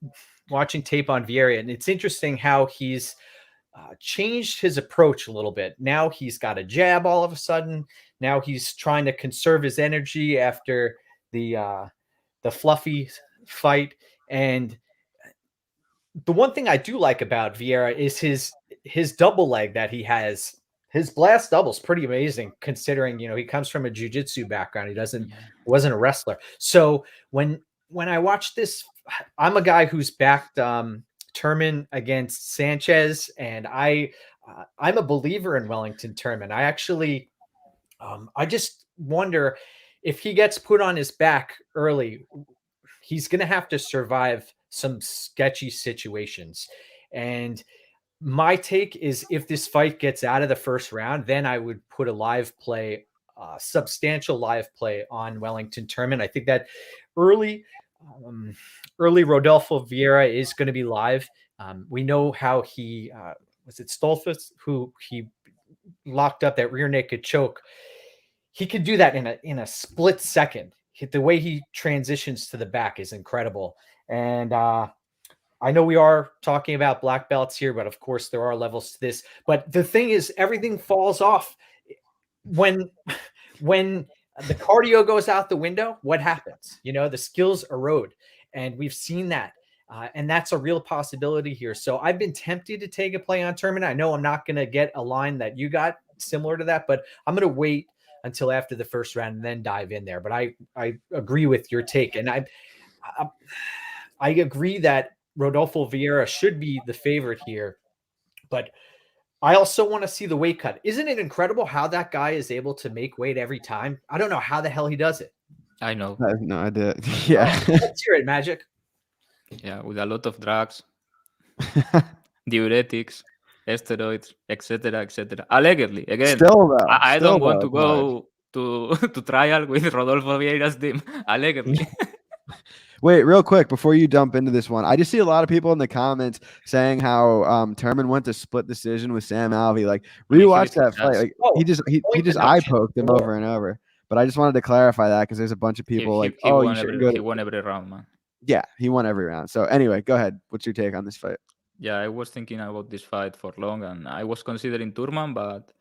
tape on Vieira, and it's interesting how he's changed his approach a little bit. Now he's got a jab all of a sudden. Now he's trying to conserve his energy after the fluffy fight. And the one thing I do like about Vieira is his double leg that he has. His blast double's pretty amazing considering, he comes from a jiu-jitsu background. He wasn't a wrestler. So when I watch this, I'm a guy who's backed Turman against Sanchez, and I'm a believer in Wellington Turman. I actually I just wonder if he gets put on his back early, he's going to have to survive some sketchy situations. And my take is if this fight gets out of the first round, then I would put a live play, substantial live play on Wellington Turman. I think that early Rodolfo Vieira is going to be live. We know how he was it Stolfus who he locked up that rear naked choke. He could do that in a split second. The way he transitions to the back is incredible. And I know we are talking about black belts here, but of course there are levels to this. But the thing is, everything falls off when the cardio goes out the window. What happens? The skills erode, and we've seen that. And that's a real possibility here. So I've been tempted to take a play on Turman. I know I'm not going to get a line that you got similar to that, but I'm going to wait until after the first round and then dive in there. But I agree with your take. And I agree that Rodolfo Vieira should be the favorite here. But I also want to see the weight cut. Isn't it incredible how that guy is able to make weight every time? I don't know how the hell he does it. I know. I have no idea. Yeah. Let's hear it, Magic. Yeah, with a lot of drugs, diuretics, steroids, etc., etc. Allegedly, again. Still though. I still don't want though, to go to trial with Rodolfo Vieira's team. Allegedly. Wait, real quick before you jump into this one, I just see a lot of people in the comments saying how Turman went to split decision with Sam Alvey. Like, rewatch that fight. Like, he just eye poked him over and over. But I just wanted to clarify that because there's a bunch of people he won every round, man. Yeah, he won every round. So anyway, go ahead. What's your take on this fight? Yeah, I was thinking about this fight for long, and I was considering Turman, but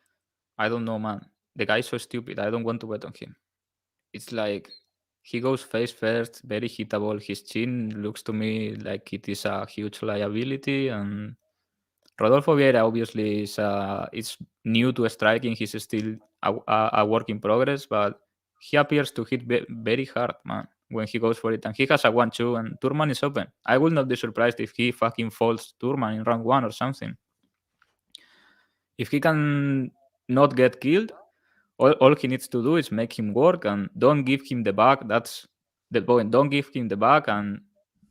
I don't know, man. The guy's so stupid. I don't want to bet on him. It's like he goes face first, very hittable. His chin looks to me like it is a huge liability. And Rodolfo Vieira obviously is new to striking. He's still a work in progress, but he appears to hit very hard, man, when he goes for it. And he has a 1-2, and Turman is open. I would not be surprised if he fucking falls Turman in round 1 or something. If he can not get killed, all he needs to do is make him work and don't give him the back. That's the point. Don't give him the back and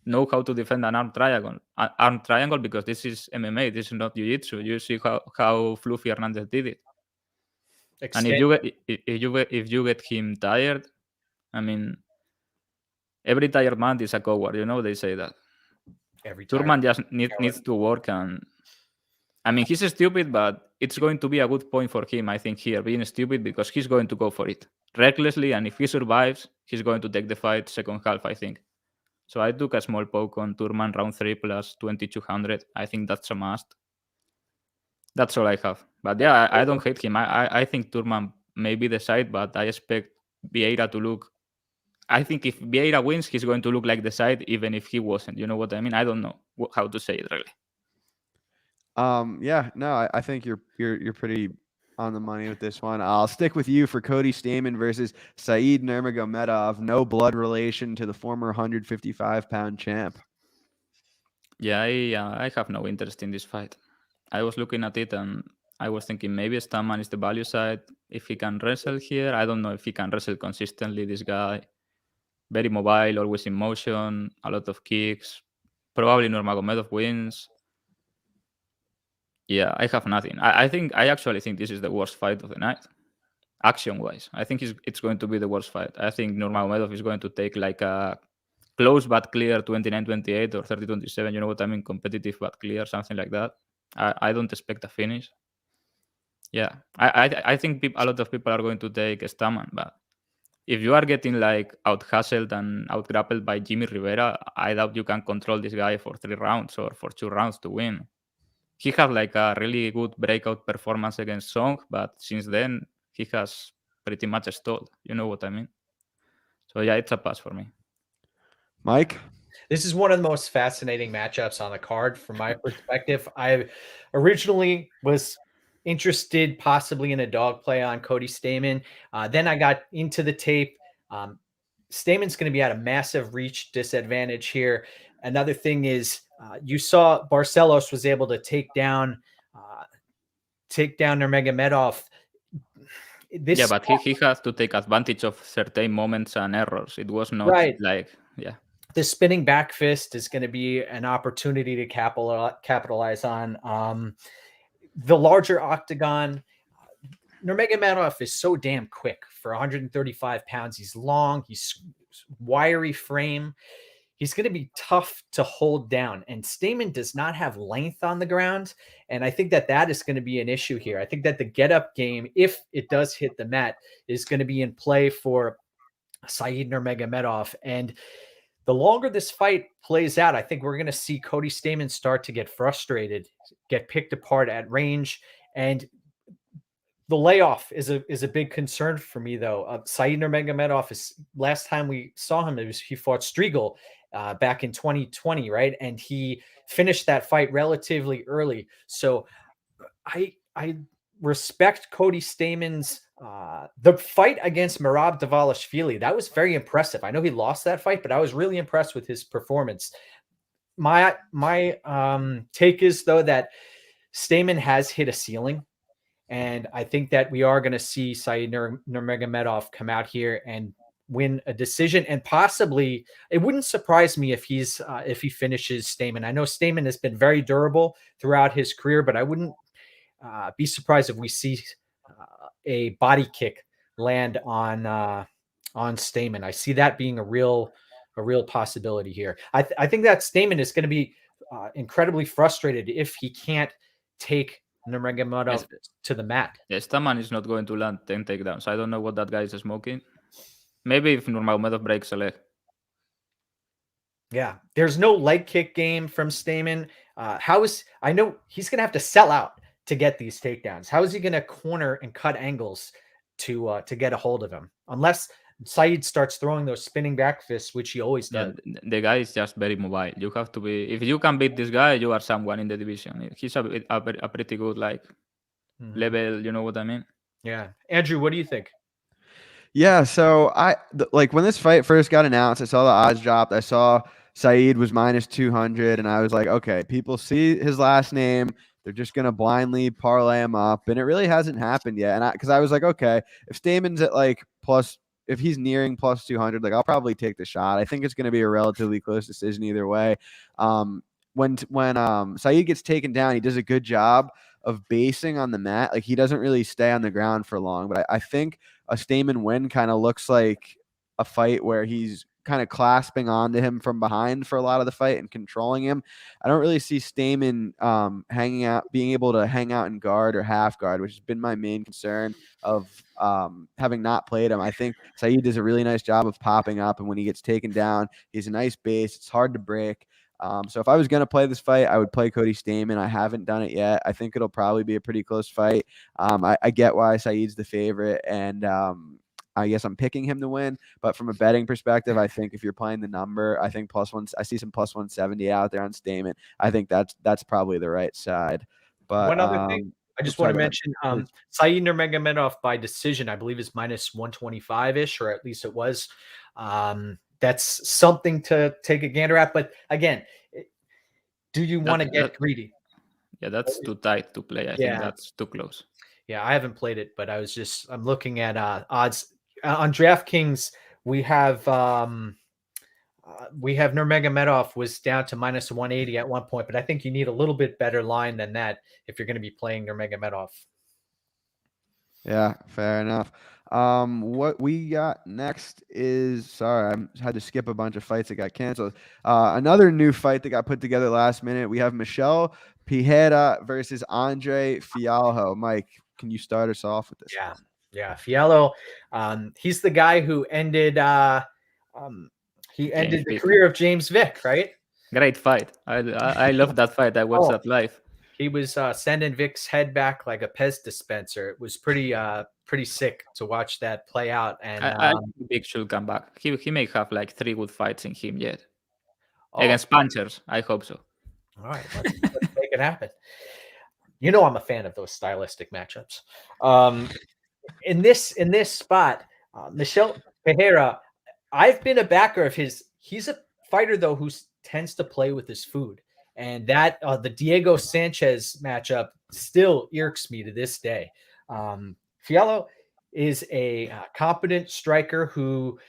know how to defend an arm triangle, because this is MMA. This is not jiu-jitsu. You see how Fluffy Hernandez did it. And if you get him tired, I mean, every tired man is a coward. They say that. Turman just needs to work, and I mean, he's stupid, but it's going to be a good point for him, I think, here, being stupid, because he's going to go for it recklessly, and if he survives, he's going to take the fight second half, I think. So I took a small poke on Turman round 3 plus 2,200. I think that's a must. That's all I have. But yeah, I don't hate him. I think Turman may be the side, but I expect Vieira to look. I think if Vieira wins, he's going to look like the side, even if he wasn't. You know what I mean? I don't know how to say it really. Yeah, no, I think you're pretty on the money with this one. I'll stick with you for Cody Stamann versus Said Nurmagomedov. No blood relation to the former 155-pound champ. Yeah, I have no interest in this fight. I was looking at it and I was thinking maybe Stamann is the value side. If he can wrestle here, I don't know if he can wrestle consistently. This guy, very mobile, always in motion, a lot of kicks. Probably Nurmagomedov wins. Yeah, I have nothing. I actually think this is the worst fight of the night. action-wise. I think it's going to be the worst fight. I think Nurmagomedov is going to take like a close but clear 29-28 or 30-27. You know what I mean? Competitive but clear, something like that. I don't expect a finish. Yeah, I think a lot of people are going to take Staman, but if you are getting like out hustled and out grappled by Jimmy Rivera, I doubt you can control this guy for 3 rounds or for 2 rounds to win. He had like a really good breakout performance against Song, but since then he has pretty much stalled. You know what I mean? So yeah, it's a pass for me. Mike? This is one of the most fascinating matchups on the card from my perspective. I originally was interested possibly in a dog play on Cody Stamann. Then I got into the tape. Stamann's going to be at a massive reach disadvantage here. Another thing is you saw Barcelos was able to take down Nurmagomedov. Yeah, but he has to take advantage of certain moments and errors. It was not like, yeah. The spinning back fist is going to be an opportunity to capitalize on. The larger octagon, Nurmagomedov is so damn quick for 135 pounds. He's long, he's wiry frame. He's going to be tough to hold down. And Stamann does not have length on the ground. And I think that is going to be an issue here. I think that the get-up game, if it does hit the mat, is going to be in play for Said Nurmagomedov. And the longer this fight plays out, I think we're going to see Cody Stamann start to get frustrated, get picked apart at range. And the layoff is a big concern for me, though. Said Nurmagomedov is, last time we saw him, he fought Striegel back in 2020, right? And he finished that fight relatively early. So I respect Cody Stamann's the fight against Merab Dvalishvili. That was very impressive. I know he lost that fight, but I was really impressed with his performance. My take is, though, that Stamann has hit a ceiling. And I think that we are going to see Said Nurmagomedov come out here and win a decision. And possibly, it wouldn't surprise me if he finishes Stamann. I know Stamann has been very durable throughout his career, but I wouldn't be surprised if we see a body kick land on Stamann. I see that being a real possibility here. I think that Stamann is going to be incredibly frustrated if he can't take Nurmagomedov to the mat. Yes, Stamann is not going to land 10 takedowns. I don't know what that guy is smoking. Maybe if Nurmagomedov breaks a leg. Yeah, there's no leg kick game from Stamann. I know he's going to have to sell out to get these takedowns. How is he going to corner and cut angles to get a hold of him? Unless Said starts throwing those spinning back fists, which he always does. Yeah, the guy is just very mobile. You have to be, if you can beat this guy, you are someone in the division. He's a pretty good level. You know what I mean? Yeah, Andrew, what do you think? Yeah, so like when this fight first got announced, I saw the odds dropped. I saw Said was minus 200, and I was like, okay, people see his last name, they're just gonna blindly parlay him up, and it really hasn't happened yet. And because I was like, okay, if Stamann's at like if he's nearing plus 200, like I'll probably take the shot. I think it's going to be a relatively close decision either way. When Said gets taken down, he does a good job of basing on the mat. Like he doesn't really stay on the ground for long, but I think a Stamann win kind of looks like a fight where he's kind of clasping onto him from behind for a lot of the fight and controlling him. I don't really see Stamann being able to hang out in guard or half guard, which has been my main concern of having not played him. I think Said does a really nice job of popping up, and when he gets taken down, he's a nice base. It's hard to break. So if I was going to play this fight, I would play Cody Stamann. I haven't done it yet. I think it'll probably be a pretty close fight. I get why Said's the favorite, and I guess I'm picking him to win. But from a betting perspective, I think if you're playing the number, I think I see some plus 170 out there on Stamann. I think that's probably the right side. But one other thing I just want to mention, Said Nurmagomedov by decision, I believe, is minus 125-ish, or at least it was. That's something to take a gander at. But again, do you want to get greedy? Yeah, that's too tight to play. I think that's too close. Yeah, I haven't played it, but I'm looking at odds on DraftKings. We have Nurmagomedov was down to minus 180 at one point, but I think you need a little bit better line than that if you're going to be playing Nurmagomedov. Yeah, fair enough. What we got next is, sorry, I had to skip a bunch of fights that got canceled. Another new fight that got put together last minute. We have Michel Pereira versus Andre Fialho. Mike, can you start us off with this Yeah, one? yeah. Fiallo, he's the guy who ended James the Vick. career of James Vick, right? Great fight. I love that fight. I watched Oh. that live. He was sending Vick's head back like a Pez dispenser. It was pretty sick to watch that play out. And I think Vick should come back. He may have like 3 good fights in him yet. oh, Against punchers, I hope so. all right, let's make it happen. You know I'm a fan of those stylistic matchups. In this spot, Michel Pereira, I've been a backer of his. He's a fighter though who tends to play with his food, and that the Diego Sanchez matchup still irks me to this day. Fiallo is a competent striker who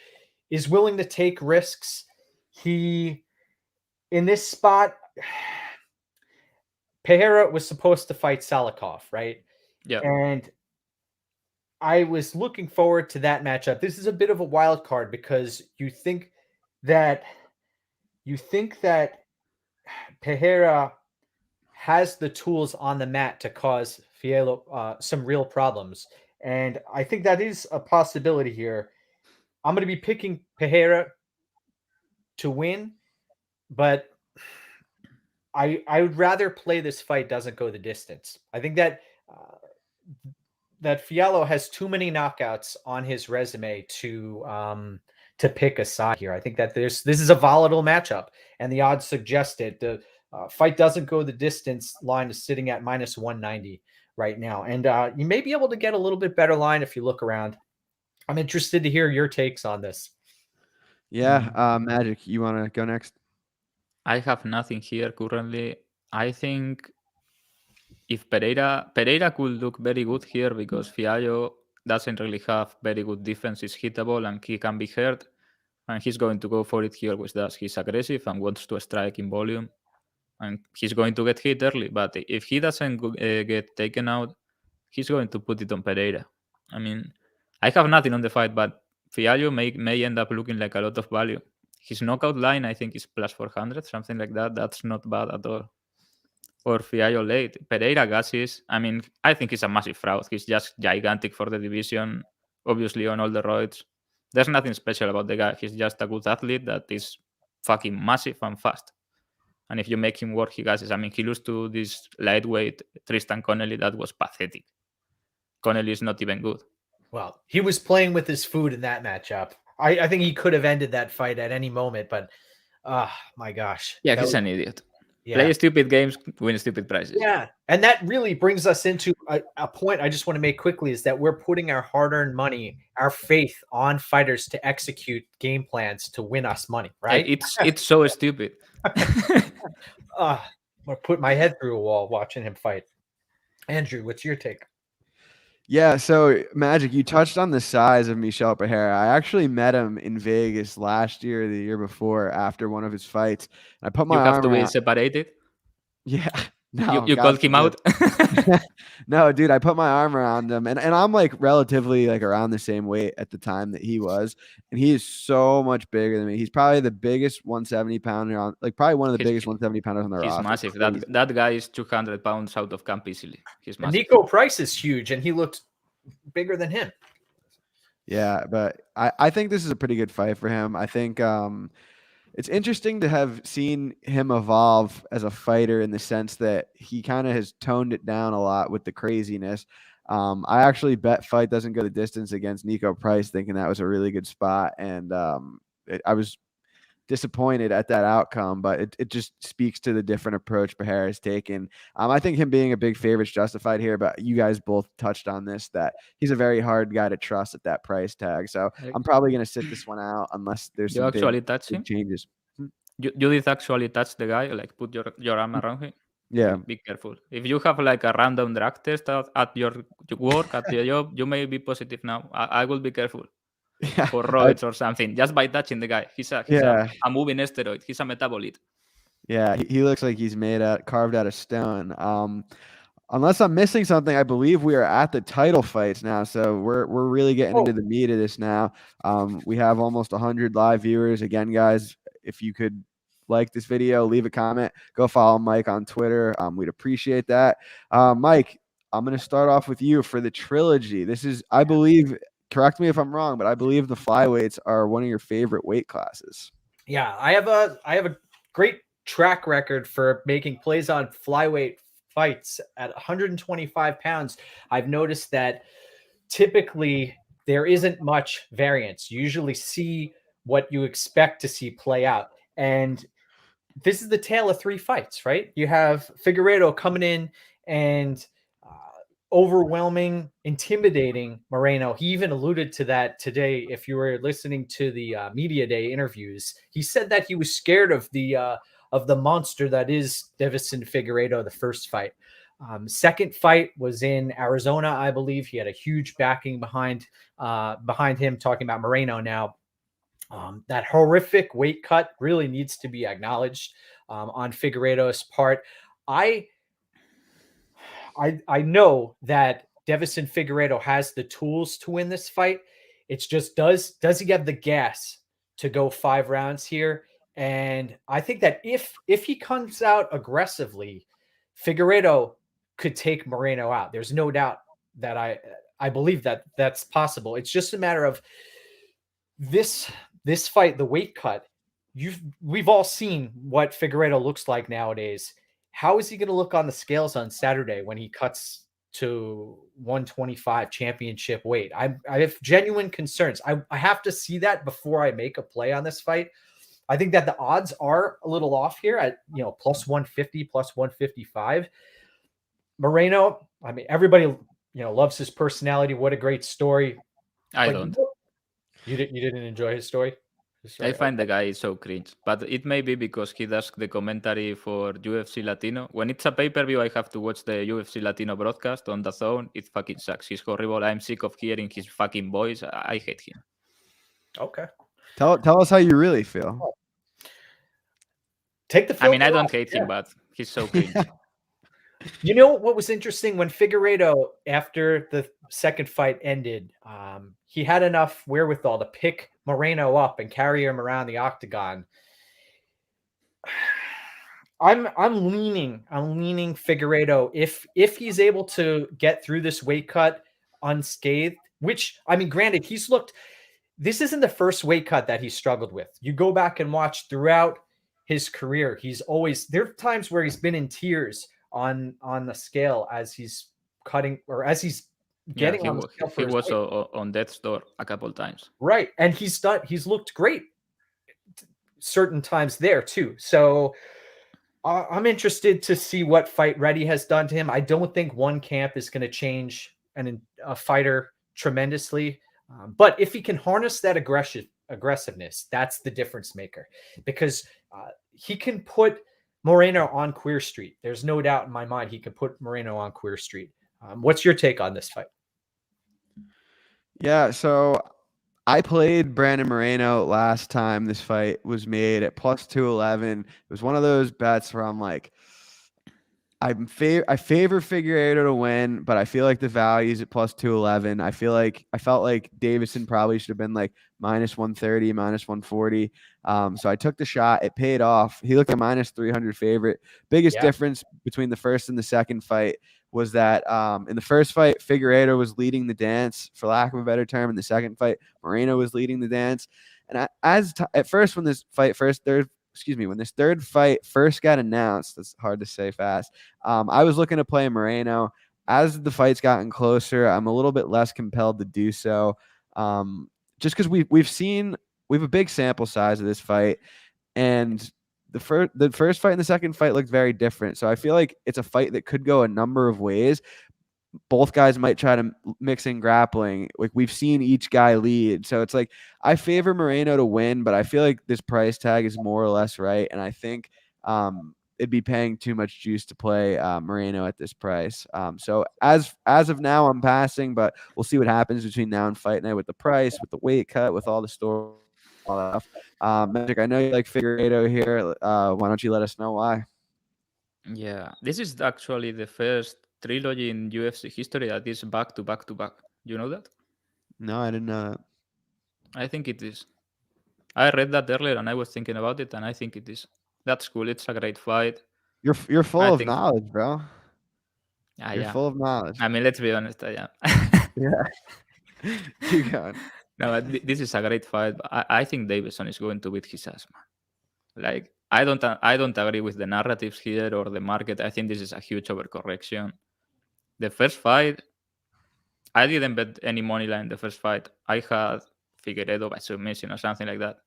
is willing to take risks. He in this spot. Pereira was supposed to fight Salikov, right? Yeah. And I was looking forward to that matchup. This is a bit of a wild card because you think that Pereira has the tools on the mat to cause Fiallo some real problems. And I think that is a possibility here. I'm going to be picking Pereira to win, but I would rather play this fight doesn't go the distance. I think that that Fiallo has too many knockouts on his resume to pick a side here. I think that this is a volatile matchup, and the odds suggest it. The fight doesn't go the distance line is sitting at -190 right now, and you may be able to get a little bit better line if you look around. I'm interested to hear your takes on this. Yeah, Magic, you want to go next? I have nothing here currently. I think if Pereira could look very good here because Fiallo doesn't really have very good defense, is hittable and he can be hurt, and he's going to go for it. He always does. He's aggressive and wants to strike in volume, and he's going to get hit early. But if he doesn't get taken out, he's going to put it on Pereira. I mean, I have nothing on the fight, but Fiallo may end up looking like a lot of value. His knockout line, I think, is +400, something like that. That's not bad at all. Or Fiallo late. Pereira gasses. I mean, I think he's a massive fraud. He's just gigantic for the division, obviously on all the roids. There's nothing special about the guy. He's just a good athlete that is fucking massive and fast. And if you make him work, he gasses. I mean, he lost to this lightweight Tristan Connelly. That was pathetic. Connelly is not even good. Well, he was playing with his food in that matchup. I think he could have ended that fight at any moment, but my gosh. Yeah, he's an idiot. Yeah. Play stupid games, win stupid prizes. Yeah. And that really brings us into a point I just want to make quickly is that we're putting our hard-earned money, our faith on fighters to execute game plans to win us money, right? It's so stupid. I'm going to put my head through a wall watching him fight. Andrew, what's your take? Yeah, so Magic, you touched on the size of Michel Pereira. I actually met him in Vegas last year, or the year before, after one of his fights. And I put my you have arm to be around. separated. Yeah, no, you called him out. No, dude, I put my arm around him, and I'm like relatively like around the same weight at the time that he was, and he is so much bigger than me. He's probably the biggest 170 pounder on, like probably one of the biggest 170 pounders on the roster. He's massive. That guy is 200 pounds out of camp easily. He's massive. Nico Price is huge, and he looked bigger than him. Yeah, but I think this is a pretty good fight for him. I think it's interesting to have seen him evolve as a fighter in the sense that he kind of has toned it down a lot with the craziness. I actually bet fight doesn't go the distance against Nico Price, thinking that was a really good spot. And I was disappointed at that outcome, but it just speaks to the different approach Pereira has taken. I think him being a big favorite is justified here, but you guys both touched on this, that he's a very hard guy to trust at that price tag. So I'm probably going to sit this one out unless there's some big changes. You did actually touch the guy, like put your arm around him. Yeah. Be careful. If you have like a random drug test at your work, at your job, you may be positive now. I will be careful. Yeah. For roids or something, just by touching the guy. He's a moving steroid. He's a metabolite. Yeah, he looks like he's carved out of stone. unless I'm missing something, I believe we are at the title fights now. So we're really getting into the meat of this now. We have almost 100 live viewers. Again, guys, if you could like this video, leave a comment, go follow Mike on Twitter. We'd appreciate that. Mike, I'm going to start off with you for the trilogy. This is, I believe, correct me if I'm wrong, but I believe the flyweights are one of your favorite weight classes. Yeah, I have a great track record for making plays on flyweight fights at 125 pounds. I've noticed that typically there isn't much variance. You usually see what you expect to see play out. And this is the tale of three fights, right? You have Figueiredo coming in and overwhelming, intimidating Moreno. He even alluded to that today. If you were listening to the media day interviews, he said that he was scared of the monster that is Deiveson Figueiredo. The first fight, second fight was in Arizona, I believe. He had a huge backing behind him. Talking about Moreno now. That horrific weight cut really needs to be acknowledged on Figueiredo's part. I know that Deiveson Figueiredo has the tools to win this fight. It's just does he have the gas to go 5 rounds here? And I think that if he comes out aggressively, Figueiredo could take Moreno out. There's no doubt that I believe that that's possible. It's just a matter of this fight, the weight cut. We've all seen what Figueiredo looks like nowadays. How is he going to look on the scales on Saturday when he cuts to 125 championship weight? I have genuine concerns. I have to see that before I make a play on this fight. I think that the odds are a little off here at plus 150, plus 155. Moreno, I mean, everybody loves his personality. What a great story. I don't. You didn't enjoy his story? I find the guy so cringe, but it may be because he does the commentary for UFC Latino. When it's a pay-per-view, I have to watch the UFC Latino broadcast on the zone. It fucking sucks. He's horrible. I'm sick of hearing his fucking voice. I hate him. Okay. Tell us how you really feel. Take the I mean, I don't hate him, but he's so cringe. You know what was interesting? When Figueiredo, after the second fight ended, he had enough wherewithal to pick Moreno up and carry him around the octagon. I'm leaning Figueiredo if he's able to get through this weight cut unscathed, which, I mean, granted, this isn't the first weight cut that he struggled with. You go back and watch throughout his career, there are times where he's been in tears on the scale as he's cutting or as he's getting on the scale. He was on death's door a couple times. Right. And he's looked great certain times there too. So I'm interested to see what Fight Ready has done to him. I don't think one camp is going to change a fighter tremendously. But if he can harness that aggressiveness, that's the difference maker, because he can put Moreno on Queer Street. There's no doubt in my mind he could put Moreno on Queer Street. What's your take on this fight? Yeah, so I played Brandon Moreno last time this fight was made at plus 211. It was one of those bets where I'm like, I favor Figueiredo to win, but I feel like the value's at plus 211. I felt like Deiveson probably should have been like minus 130, minus 140. So I took the shot. It paid off. He looked a minus 300 favorite. Biggest difference between the first and the second fight was that in the first fight, Figueiredo was leading the dance, for lack of a better term. In the second fight, Moreno was leading the dance. And at first, when this third fight first got announced, that's hard to say fast, I was looking to play Moreno. As the fight's gotten closer, I'm a little bit less compelled to do so, just because we have a big sample size of this fight, and the first fight and the second fight looked very different. So I feel like it's a fight that could go a number of ways. Both guys might try to mix in grappling. Like, we've seen each guy lead. So it's like, I favor Moreno to win, but I feel like this price tag is more or less right. And I think it'd be paying too much juice to play Moreno at this price. So as of now, I'm passing, but we'll see what happens between now and fight night with the price, with the weight cut, with all the story, all that stuff. Magic, I know you like Figueiredo here. Why don't you let us know why? Yeah, this is actually the first trilogy in UFC history that is back to back to back. You know that? No, I didn't know that. I think it is. I read that earlier and I was thinking about it, and I think it is. That's cool. It's a great fight. You're full I of think. knowledge, bro. Ah, You're yeah. full of knowledge. I mean, let's be honest. I am. Yeah. Keep going. No, this is a great fight. But I think Davison is going to beat his ass, man. Like, I don't agree with the narratives here or the market. I think this is a huge overcorrection. The first fight, I didn't bet any money line the first fight. I had Figueiredo by submission or something like that.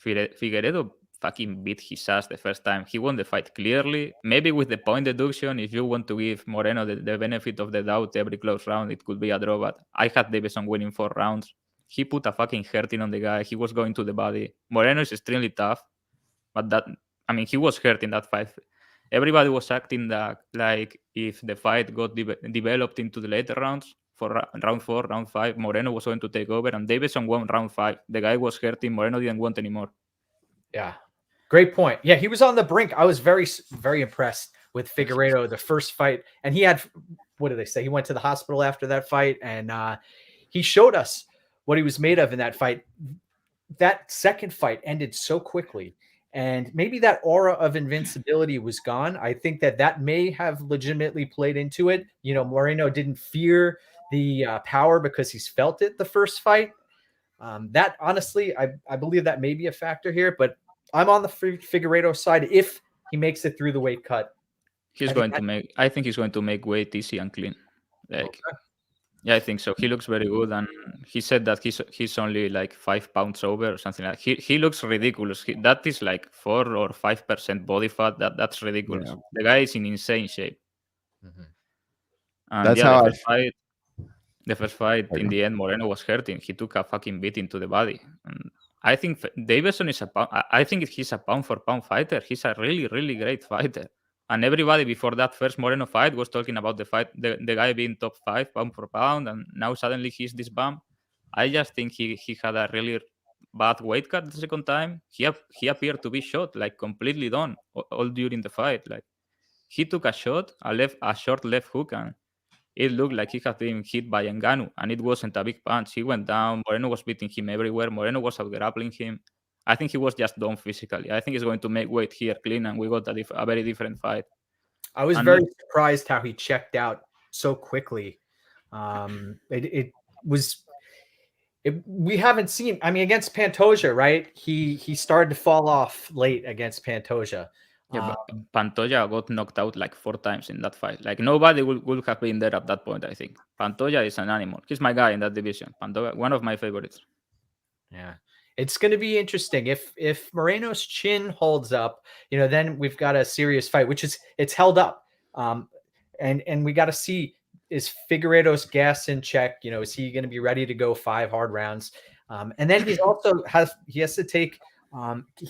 Figueiredo fucking beat his ass the first time. He won the fight clearly. Maybe with the point deduction, if you want to give Moreno the benefit of the doubt every close round, it could be a draw. But I had Davison winning 4 rounds. He put a fucking hurting on the guy. He was going to the body. Moreno is extremely tough, but he was hurt in that fight. Everybody was acting that like if the fight got developed into the later rounds, for round 4, round 5, Moreno was going to take over, and Davison won round 5. The guy was hurting. Moreno didn't want anymore. Yeah. Great point. Yeah, he was on the brink. I was very, very impressed with Figueiredo, the first fight. And he had, what did they say? He went to the hospital after that fight, and he showed us what he was made of in that fight. That second fight ended so quickly. And maybe that aura of invincibility was gone. I think that may have legitimately played into it. You know, Moreno didn't fear the power because he's felt it the first fight. That honestly, I believe that may be a factor here, but I'm on the Figueiredo side if he makes it through the weight cut. I think he's going to make weight easy and clean. Like, okay. Yeah, I think so. He looks very good, and he said that he's only like 5 pounds over or something like that. He looks ridiculous. That is like 4 or 5% body fat. That's ridiculous. Yeah. The guy is in insane shape. Mm-hmm. And that's how the first fight in the end, Moreno was hurting. He took a fucking beating to the body. And I think Davison is I think he's a pound for pound fighter. He's a really, really great fighter. And everybody before that first Moreno fight was talking about the fight, the guy being top 5 pound for pound, and now suddenly he's this bum. I just think he had a really bad weight cut the second time. He appeared to be shot, like completely done all during the fight. Like, he took a shot, a short left hook, and it looked like he had been hit by Ngannou, and it wasn't a big punch. He went down. Moreno was beating him everywhere. Moreno was out-grappling him. I think he was just done physically. I think he's going to make weight here clean, and we got a very different fight. I was very surprised how he checked out so quickly. We haven't seen, against Pantoja, right? He started to fall off late against Pantoja. Yeah, but Pantoja got knocked out like 4 times in that fight. Like, nobody would have been there at that point, I think. Pantoja is an animal. He's my guy in that division. Pantoja, one of my favorites. Yeah. It's going to be interesting. If Moreno's chin holds up, then we've got a serious fight, it's held up. And we got to see, is Figueiredo's gas in check? Is he going to be ready to go 5 hard rounds? And then he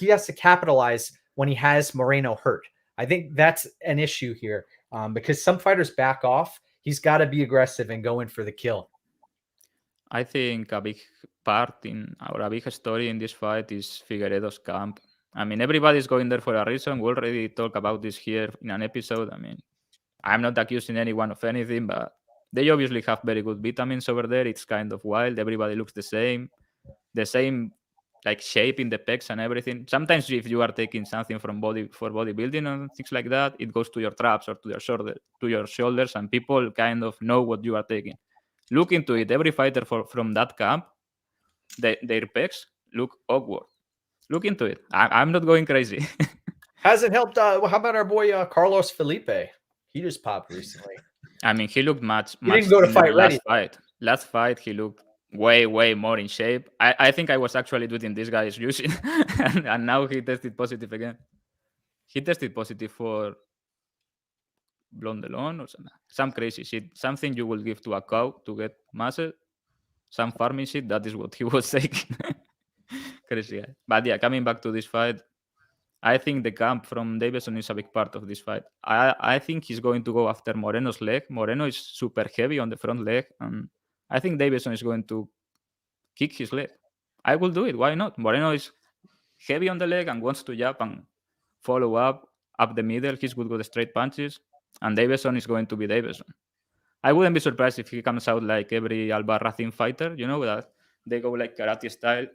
has to capitalize when he has Moreno hurt. I think that's an issue here, because some fighters back off. He's got to be aggressive and go in for the kill. I think a big a big story in this fight is Figueiredo's camp. Everybody's going there for a reason. We already talked about this here in an episode. I'm not accusing anyone of anything, but they obviously have very good vitamins over there. It's kind of wild. Everybody looks the same like shape in the pecs and everything. Sometimes if you are taking something for bodybuilding and things like that, it goes to your traps or to your shoulders, and people kind of know what you are taking. Look into it. Every fighter from that camp, their pecs look awkward. Look into it. I'm not going crazy. Hasn't helped. How about our boy Carlos Felipe? He just popped recently. He looked much. He didn't go to fight ready. Last fight, he looked way more in shape. I think I was actually doing this guy is using, and now he tested positive again. He tested positive for Blondelon or some crazy shit. Something you will give to a cow to get muscle. Some farming shit. That is what he was taking. Crazy guy. But yeah, coming back to this fight, I think the camp from Davison is a big part of this fight. I think he's going to go after Moreno's leg. Moreno is super heavy on the front leg, and I think Davison is going to kick his leg. I will do it. Why not? Moreno is heavy on the leg and wants to jab and follow up the middle. He's good with the straight punches. and Davison is going to be Davison. I wouldn't be surprised if he comes out like every Albarracin fighter, that they go like karate style,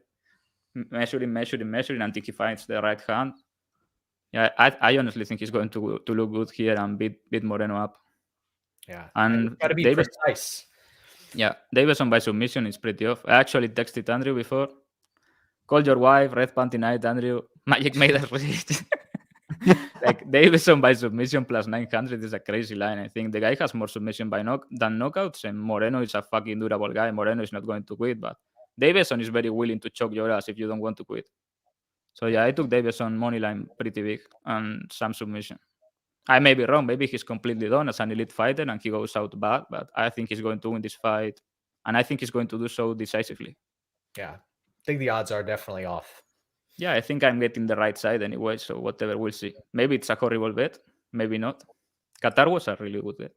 measuring until he finds the right hand. Yeah, I honestly think he's going to look good here and beat Moreno up. Yeah, and got to be Davis, precise. Yeah, Davison by submission is pretty off. I actually texted Andrew before. Call your wife, red panty night, Andrew. Magic made us rich. Like Davison by submission plus 900 is a crazy line. I think the guy has more submission than knockouts, and Moreno is a fucking durable guy. Moreno is not going to quit, but Davison is very willing to choke your ass if you don't want to quit. So yeah, I took Davison money line pretty big and some submission. I may be wrong. Maybe he's completely done as an elite fighter and he goes out bad, but I think he's going to win this fight, and I think he's going to do so decisively. Yeah, I think the odds are definitely off. Yeah, I think I'm getting the right side anyway, so whatever, we'll see. Maybe it's a horrible bet, maybe not. Qatar was a really good bet.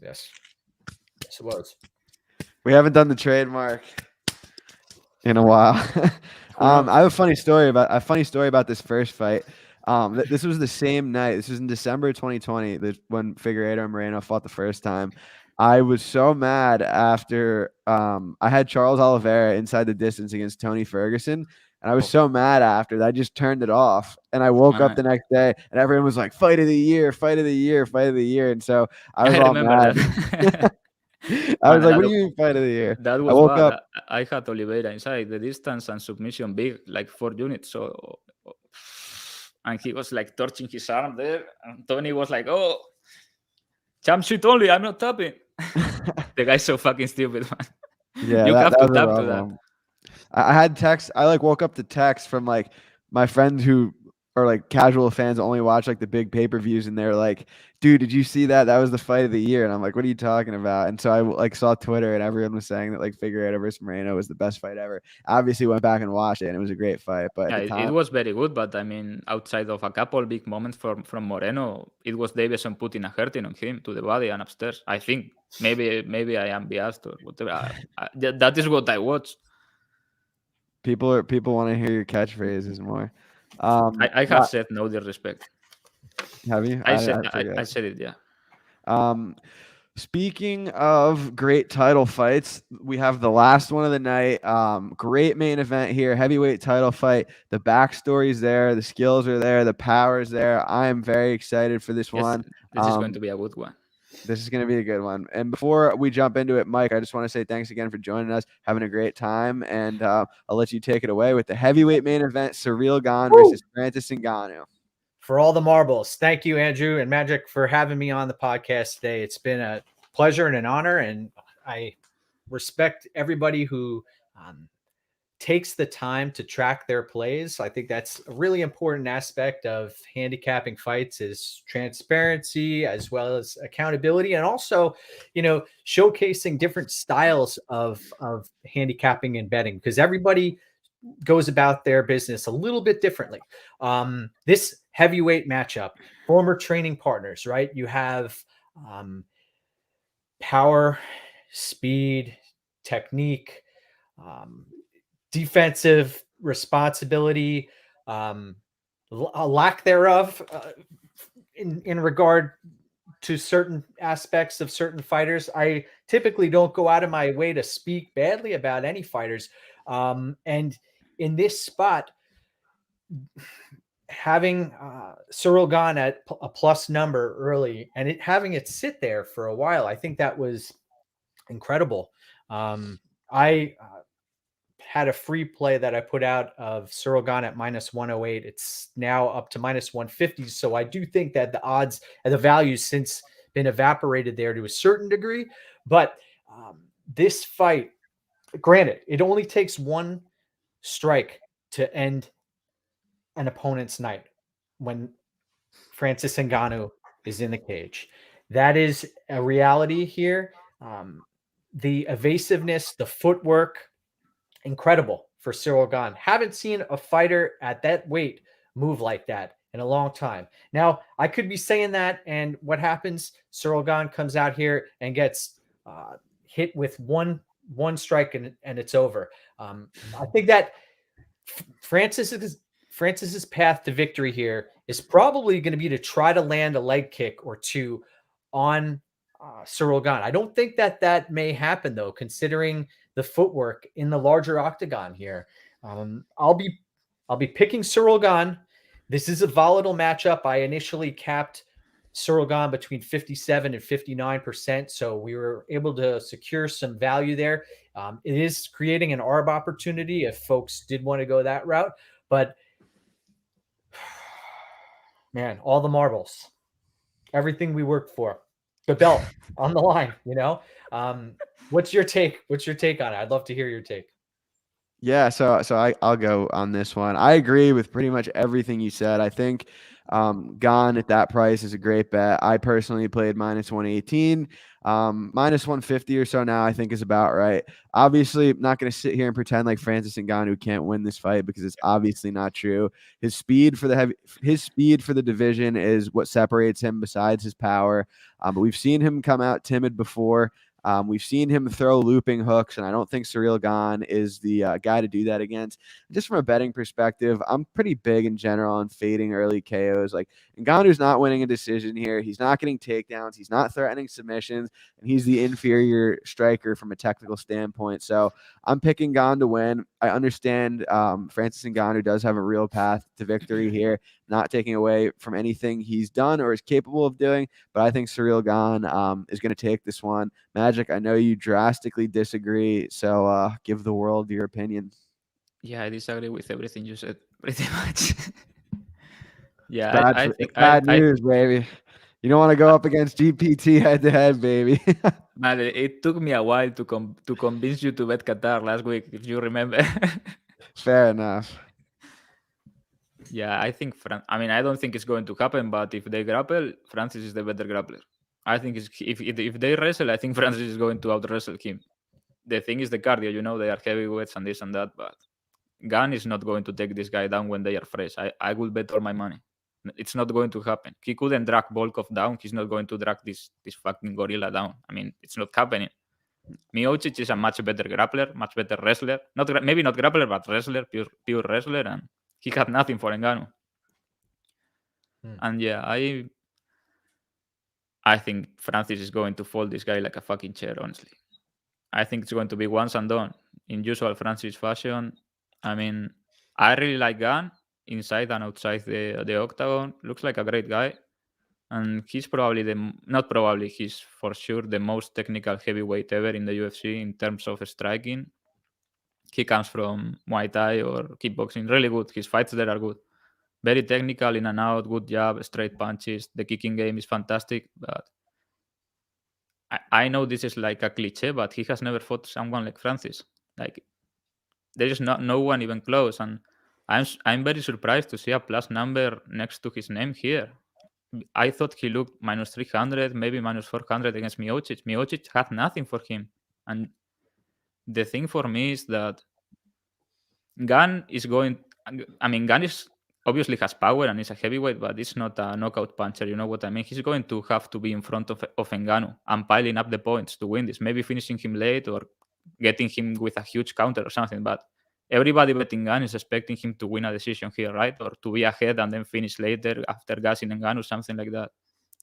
Yes, it was. We haven't done the trademark in a while. I have a funny story about this first fight. This was the same night. This was in December 2020, when Figueiredo and Moreno fought the first time. I was so mad after I had Charles Oliveira inside the distance against Tony Ferguson, and I was so mad after that I just turned it off. And I woke up the next day, and everyone was like, "Fight of the year, fight of the year, fight of the year!" And so I was all mad. I was like, "What do you mean fight of the year?" That was I woke bad. up. I had Oliveira inside the distance and submission big, like 4 units. So, and he was like torching his arm there, and Tony was like, "Oh, champ shit only. I'm not tapping." The guy's so fucking stupid, man. Yeah, you have to was tap to that. I had text. I like woke up to text from like my friends who are like casual fans, only watch like the big pay-per-views, and they're like, "Dude, did you see that? That was the fight of the year." And I'm like, "What are you talking about?" And so I like saw Twitter, and everyone was saying that like Figueiredo versus Moreno was the best fight ever. Obviously, went back and watched it, and it was a great fight. But yeah, at the time, it was very good. But I mean, outside of a couple big moments from Moreno, it was Davison putting a hurting on him to the body and upstairs. I think maybe I am biased or whatever. That is what I watched. People want to hear your catchphrases more. I have said no disrespect. Have you? I said it, yeah. Speaking of great title fights, we have the last one of the night. Great main event here, heavyweight title fight. The backstory's there, the skills are there, the power's there. I am very excited for this one. This is going to be a good one. This is going to be a good one. And before we jump into it, Mike, I just want to say thanks again for joining us, having a great time, and I'll let you take it away with the heavyweight main event, Ciryl Gane versus Francis Ngannou. For all the marbles. Thank you, Andrew and Magic, for having me on the podcast today. It's been a pleasure and an honor, and I respect everybody who takes the time to track their plays. I think that's a really important aspect of handicapping fights is transparency as well as accountability, and also, showcasing different styles of handicapping and betting, because everybody goes about their business a little bit differently. This heavyweight matchup, former training partners, right? You have power, speed, technique, defensive responsibility, a lack thereof in regard to certain aspects of certain fighters. I typically don't go out of my way to speak badly about any fighters. And in this spot, having Ciryl Gane at a plus number early and having it sit there for a while, I think that was incredible. I had a free play that I put out of Ciryl Gane at -108. It's now up to -150. So I do think that the odds and the values since been evaporated there to a certain degree. But this fight, granted, it only takes one strike to end an opponent's night when Francis Ngannou is in the cage. That is a reality here. The evasiveness, the footwork, incredible for Ciryl Gane. Haven't seen a fighter at that weight move like that in a long time. Now, I could be saying that, and what happens? Ciryl Gane comes out here and gets hit with one strike, and it's over. I think that Francis's path to victory here is probably going to be to try to land a leg kick or two on Ciryl Gane. I don't think that may happen though, considering the footwork in the larger octagon here. I'll be picking Ciryl Gane. This is a volatile matchup. I initially capped Ciryl Gane between 57 and 59%, so we were able to secure some value there. It is creating an ARB opportunity if folks did want to go that route, but man, all the marbles, everything we worked for, the belt on the line, what's your take? What's your take on it? I'd love to hear your take. Yeah, so I'll go on this one. I agree with pretty much everything you said. I think Gane at that price is a great bet. I personally played minus 118, minus 150 or so now I think is about right. Obviously, I'm not going to sit here and pretend like Francis Ngannou can't win this fight because it's obviously not true. His speed for the division is what separates him besides his power. But we've seen him come out timid before. We've seen him throw looping hooks, and I don't think Ciryl Gane is the guy to do that against. Just from a betting perspective, I'm pretty big in general on fading early KOs. Like, Ngannou's not winning a decision here. He's not getting takedowns. He's not threatening submissions, and he's the inferior striker from a technical standpoint. So I'm picking Gane to win. I understand Francis Ngannou does have a real path to victory here, not taking away from anything he's done or is capable of doing, but I think Ciryl Gane is going to take this one. Magic, I know you drastically disagree, so give the world your opinion. Yeah, I disagree with everything you said, pretty much. Yeah, Bad, I think bad news, baby. You don't want to go up against GPT head-to-head, baby. Man, it took me a while to convince you to bet Qatar last week, if you remember. Fair enough. Yeah, I think I don't think it's going to happen, but if they grapple, Francis is the better grappler. I think if they wrestle, I think Francis is going to out wrestle him. The thing is the cardio, they are heavyweights and this and that, but Gane is not going to take this guy down when they are fresh. I will bet all my money. It's not going to happen. He couldn't drag Volkov down. He's not going to drag this fucking gorilla down. I mean, it's not happening. Miocic is a much better grappler, much better wrestler. Maybe not grappler, but wrestler, pure wrestler, and he had nothing for Ngannou. And yeah, I think Francis is going to fold this guy like a fucking chair, honestly. I think it's going to be once and done in usual Francis fashion. I mean, I really like Gane inside and outside the octagon. Looks like a great guy. And he's he's for sure the most technical heavyweight ever in the UFC in terms of striking. He comes from Muay Thai or kickboxing, really good. His fights there are good. Very technical, in and out, good jab, straight punches. The kicking game is fantastic, but I know this is like a cliche, but he has never fought someone like Francis. Like, there is no one even close, and I'm very surprised to see a plus number next to his name here. I thought he looked minus 300, maybe minus 400 against Miocic. Miocic had nothing for him, and the thing for me is that Gane is going. I mean, Gane is obviously has power and is a heavyweight, but it's not a knockout puncher. You know what I mean? He's going to have to be in front of Ngannou and piling up the points to win this. Maybe finishing him late or getting him with a huge counter or something. But everybody betting Gane is expecting him to win a decision here, right? Or to be ahead and then finish later after gassing Ngannou, something like that.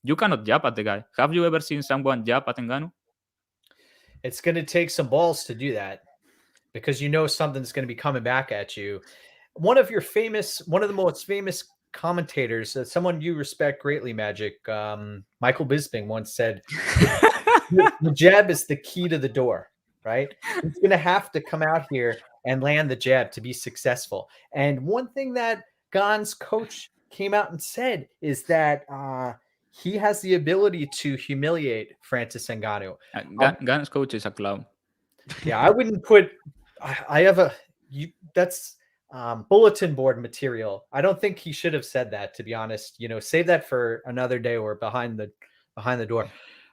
You cannot jab at the guy. Have you ever seen someone jab at Ngannou? It's going to take some balls to do that because something's going to be coming back at you. One of the most famous commentators, someone you respect greatly, Magic, Michael Bisping once said, the jab is the key to the door, right? He's going to have to come out here and land the jab to be successful. And one thing that Gane's coach came out and said is that he has the ability to humiliate Francis Ngannou. Gane's coach is a clown. Yeah, I wouldn't put. I have that's bulletin board material. I don't think he should have said that, to be honest. Save that for another day or behind the door.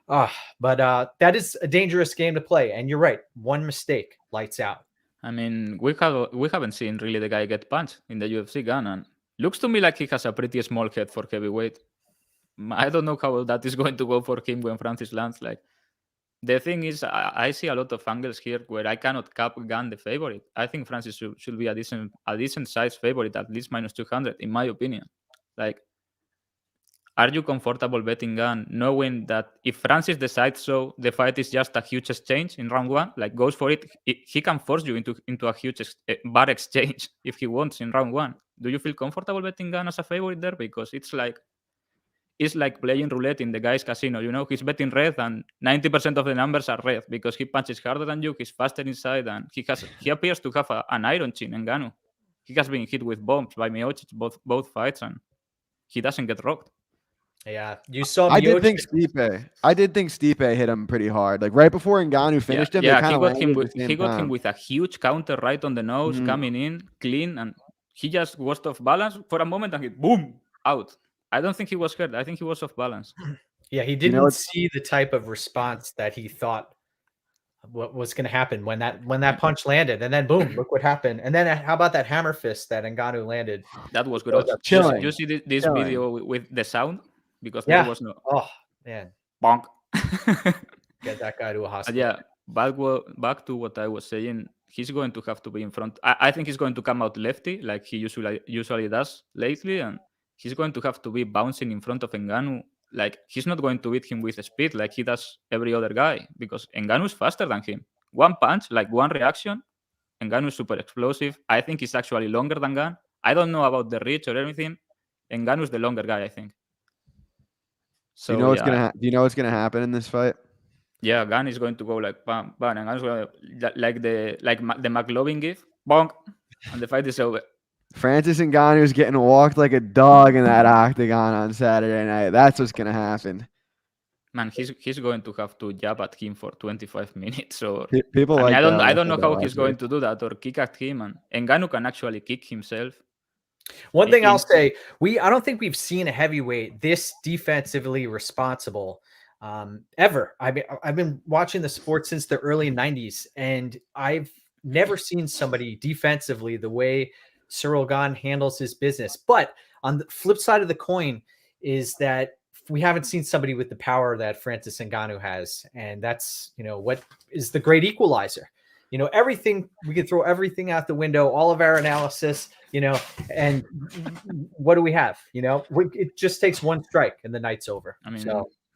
But that is a dangerous game to play. And you're right. One mistake, lights out. I mean, we haven't seen really the guy get punched in the UFC, Gane, and looks to me like he has a pretty small head for heavyweight. I don't know how that is going to go for him when Francis lands. Like, the thing is, I see a lot of angles here where I cannot cap Gane the favorite. I think Francis should be a decent size favorite, at least minus 200, in my opinion. Like, are you comfortable betting Gane, knowing that if Francis decides so, the fight is just a huge exchange in round 1, like goes for it, he can force you into a huge bar exchange if he wants in round 1. Do you feel comfortable betting Gane as a favorite there? Because it's like playing roulette in the guy's casino. He's betting red, and 90% of the numbers are red because he punches harder than you, he's faster inside, and he appears to have an iron chin. Ngannou, he has been hit with bombs by Miocic both fights, and he doesn't get rocked. Yeah, you saw. I did think Stipe hit him pretty hard. Like right before Ngannou finished him, Yeah, they he got him him with a huge counter right on the nose, coming in clean, and he just was off balance for a moment, and he boom out. I don't think he was hurt. I think he was off balance. Yeah, he didn't see the type of response that he thought what was going to happen when that punch landed, and then boom, look what happened. And then how about that hammer fist that Ngannou landed? That was gross. Chilling. You see this video with the sound, because Yeah. there was no. Oh man, Bonk. get that guy to a hospital. Yeah, back to what I was saying. He's going to have to be in front. I think he's going to come out lefty like he usually does lately, and he's going to have to be bouncing in front of Ngannou. Like, he's not going to beat him with speed like he does every other guy, because Ngannou is faster than him. One punch, like one reaction, Ngannou is super explosive. I think he's actually longer than Gane. I don't know about the reach or anything. Ngannou is the longer guy, I think. So, do you know what's gonna happen in this fight? Yeah, Gane is going to go like bam, bam, and like the McLovin gif, bonk, and the fight is over. Francis Ngannou is getting walked like a dog in that octagon on Saturday night. That's what's gonna happen. Man, he's going to have to jab at him for 25 minutes. Or people I don't know how he's going to do that, or kick at him. And Ngannou can actually kick himself. One thing I'll say, I don't think we've seen a heavyweight this defensively responsible ever. I've been watching the sport since the early 90s, and I've never seen somebody defensively the way Ciryl Gane handles his business. But on the flip side of the coin is that we haven't seen somebody with the power that Francis Ngannou has, and that's what is the great equalizer. Everything, we can throw everything out the window, all of our analysis, and what do we have? It just takes one strike and the night's over. I mean,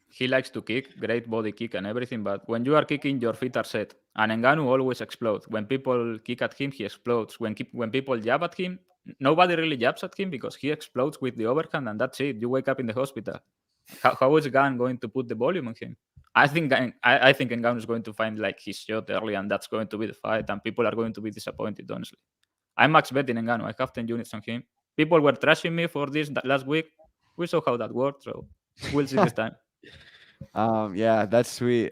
he likes to kick, great body kick and everything, but when you are kicking, your feet are set. And Ngannou always explodes. When people kick at him, he explodes. When people jab at him, nobody really jabs at him because he explodes with the overhand, and that's it. You wake up in the hospital. How is Gane going to put the volume on him? I think Ngannou is going to find like his shot early, and that's going to be the fight, and people are going to be disappointed, honestly. I'm max betting Ngannou. I have 10 units on him. People were trashing me for this last week. We saw how that worked, so we'll see this time. Yeah, that's sweet.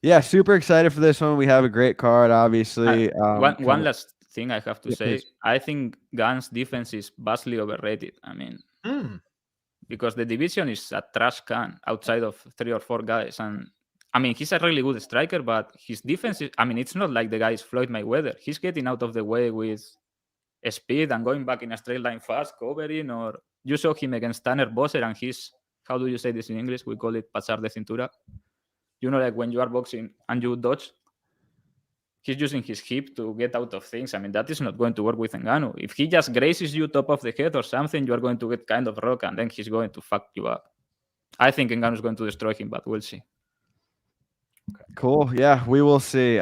Yeah, super excited for this one. We have a great card, obviously. One last thing I have to say. Please. I think Gane's defense is vastly overrated. I mean, because the division is a trash can outside of 3 or 4 guys. And I mean, he's a really good striker, but his defense is, I mean, it's not like the guy is Floyd Mayweather. He's getting out of the way with speed and going back in a straight line fast, covering. Or you saw him against Tanner Bosser, and he's, how do you say this in English? We call it pasar de cintura. Like when you are boxing and you dodge, he's using his hip to get out of things. I mean, that is not going to work with Ngannou. If he just grazes you top of the head or something, you are going to get kind of rock, and then he's going to fuck you up. I think Ngannou is going to destroy him, but we'll see. Cool. Yeah, we will see.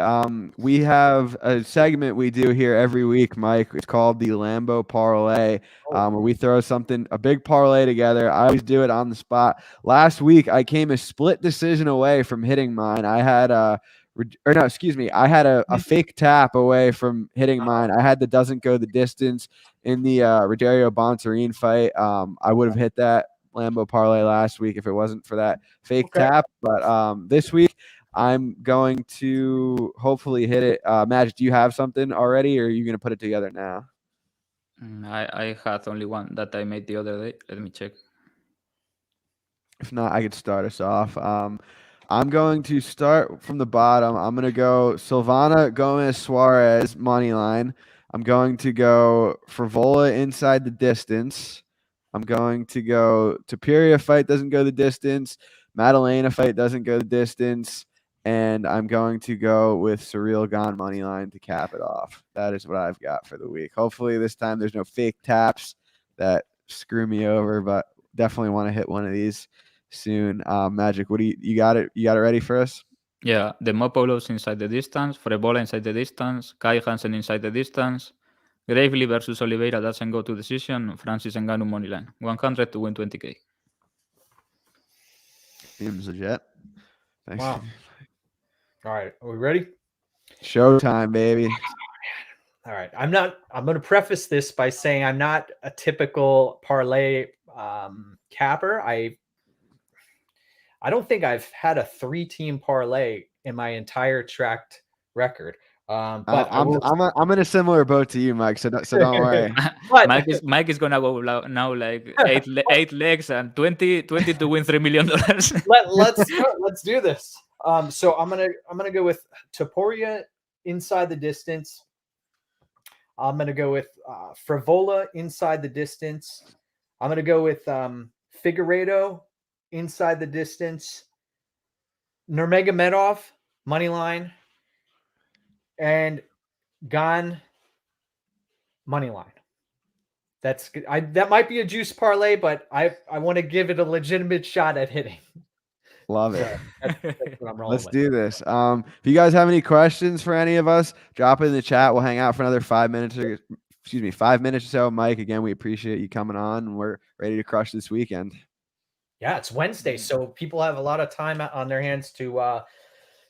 We have a segment we do here every week, Mike. It's called the Lambo Parlay, where we throw a big parlay together. I always do it on the spot. Last week, I came a split decision away from hitting mine. I had a fake tap away from hitting mine. I had the doesn't go the distance in the Rogerio Bontarine fight. I would have hit that Lambo Parlay last week if it wasn't for that fake tap. But this week, I'm going to hopefully hit it. Madge, do you have something already, or are you going to put it together now? I had only one that I made the other day. Let me check. If not, I could start us off. I'm going to start from the bottom. I'm going to go Silvana, Gomez, Suarez, money line. I'm going to go Frivola inside the distance. I'm going to go Pierre fight doesn't go the distance. Madeleine fight doesn't go the distance. And I'm going to go with Ciryl Gane money line to cap it off. That is what I've got for the week. Hopefully this time there's no fake taps that screw me over, but definitely want to hit one of these soon. Magic, what do you got it? You got it ready for us? Yeah, Demopolis inside the distance, Frebola inside the distance, Kai Hansen inside the distance, Gravley versus Oliveira doesn't go to decision, Francis Ngannou money line, 100 to win 20K. Seems legit. Thanks. Wow. All right, are we ready? Showtime, baby. All right. I'm going to preface this by saying I'm not a typical parlay capper. I don't think I've had a 3-team parlay in my entire tracked record. But I'm in a similar boat to you, Mike. So don't worry. But Mike is gonna go now like eight legs and 20 to win $3 million. let's do this. So I'm gonna go with Topuria inside the distance. I'm gonna go with Frivola inside the distance. I'm gonna go with Figueiredo inside the distance. Nurmagomedov money line, and Gane money line. That might be a juice parlay, but I want to give it a legitimate shot at hitting. Love it. That's what I'm rolling Let's with. do this. If you guys have any questions for any of us, drop it in the chat. We'll hang out for another 5 minutes or 5 minutes or so. Mike, again, we appreciate you coming on, and we're ready to crush this weekend. Yeah, it's Wednesday, so people have a lot of time on their hands to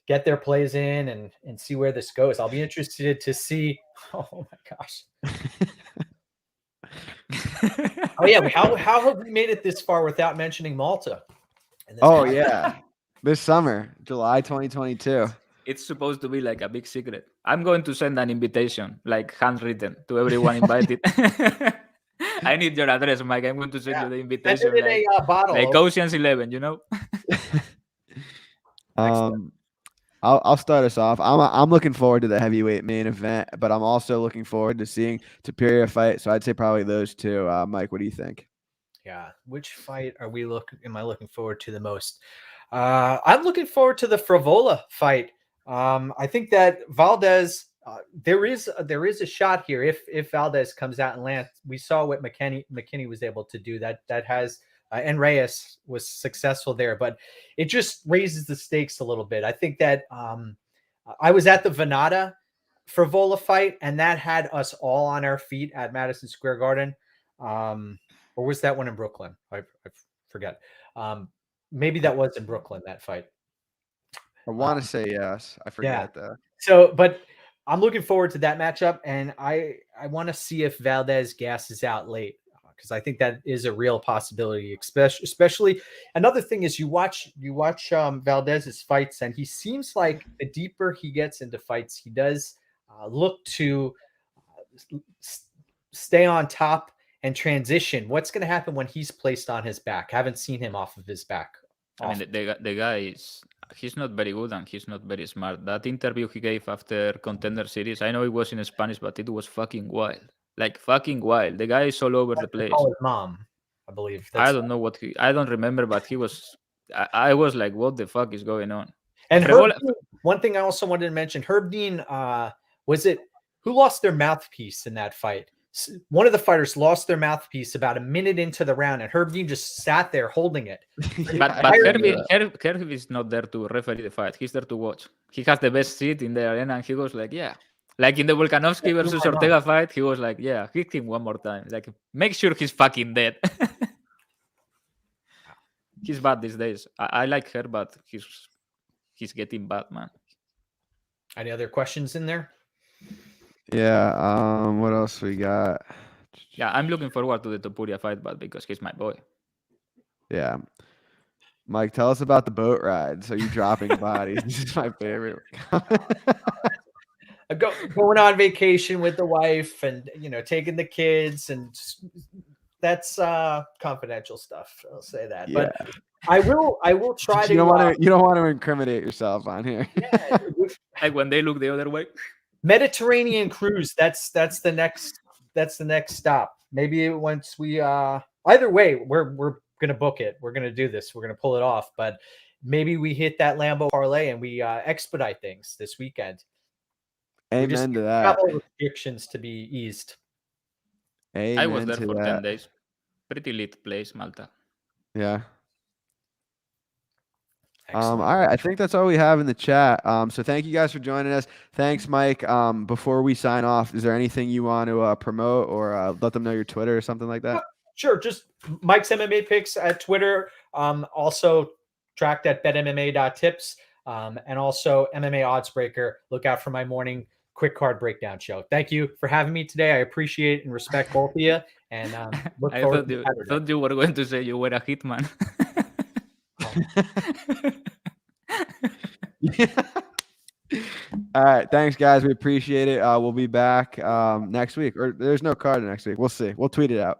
get their plays in and see where this goes. I'll be interested to see. Oh my gosh. Oh yeah, how have we made it this far without mentioning Malta? Oh yeah, this summer, July 2022. It's supposed to be like a big secret. I'm going to send an invitation, like handwritten, to everyone invited. I need your address, Mike. I'm going to send you the invitation, send it in a bottle. like Ocean's 11, you know. I'll start us off. I'm looking forward to the heavyweight main event, but I'm also looking forward to seeing Topuria fight. So I'd say probably those two. Mike, what do you think? Yeah, which fight am I looking forward to the most? I'm looking forward to the Frivola fight. I think that Valdez, there is a shot here if Valdez comes out and lands. We saw what McKinney was able to do. That has. And Reyes was successful there, but it just raises the stakes a little bit. I think that I was at the Venata Frivola fight, and that had us all on our feet at Madison Square Garden. Or was that one in Brooklyn? I forget. Maybe that was in Brooklyn, that fight. I want to say yes. I forget that. So, but I'm looking forward to that matchup, and I want to see if Valdez gasses out late, because I think that is a real possibility. Especially another thing is you watch Valdez's fights, and he seems like the deeper he gets into fights, he does look to stay on top and transition. What's going to happen when he's placed on his back? Haven't seen him off of his back. I mean, the guy he's not very good and he's not very smart. That interview he gave after Contender Series, I know it was in Spanish, but it was fucking wild. Like fucking wild. The guy is all over the place. His mom, I believe. I don't know I don't remember, but he was. I was like, what the fuck is going on? And Herb Dean, one thing I also wanted to mention, Herb Dean, was it who lost their mouthpiece in that fight? One of the fighters lost their mouthpiece about a minute into the round, and Herb Dean just sat there holding it. But Herb is not there to referee the fight. He's there to watch. He has the best seat in the arena, and he goes like, yeah. Like in the Volkanovski versus Ortega fight, he was like, yeah, hit him one more time. Like, make sure he's fucking dead. He's bad these days. I like her, but he's getting bad, man. Any other questions in there? Yeah. What else we got? Yeah, I'm looking forward to the Topuria fight, but because he's my boy. Yeah. Mike, tell us about the boat ride. So you dropping bodies. This is my favorite. Going on vacation with the wife and, taking the kids, and that's confidential stuff. I'll say that. Yeah. But I will try to. You don't want to incriminate yourself on here. Yeah. Like when they look the other way. Mediterranean cruise. That's the next stop. Maybe once we either way, we're gonna book it. We're gonna do this. We're gonna pull it off. But maybe we hit that Lambo parlay and we expedite things this weekend. Amen to that. Travel restrictions to be eased. Amen. I was there for that. 10 days. Pretty lit place, Malta. Yeah. Excellent. All right. I think that's all we have in the chat. So thank you guys for joining us. Thanks, Mike. Before we sign off, is there anything you want to promote or let them know your Twitter or something like that? Sure. Just Mike's MMA picks at Twitter. Also tracked at betmma.tips. And also MMA Oddsbreaker. Look out for my morning quick card breakdown show. Thank you for having me today. I appreciate and respect both of you. And look forward to Saturday. Thought you were going to say you were a hitman. All right. Thanks, guys. We appreciate it. We'll be back next week. Or there's no card next week. We'll see. We'll tweet it out.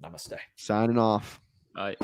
Namaste. Signing off. Bye.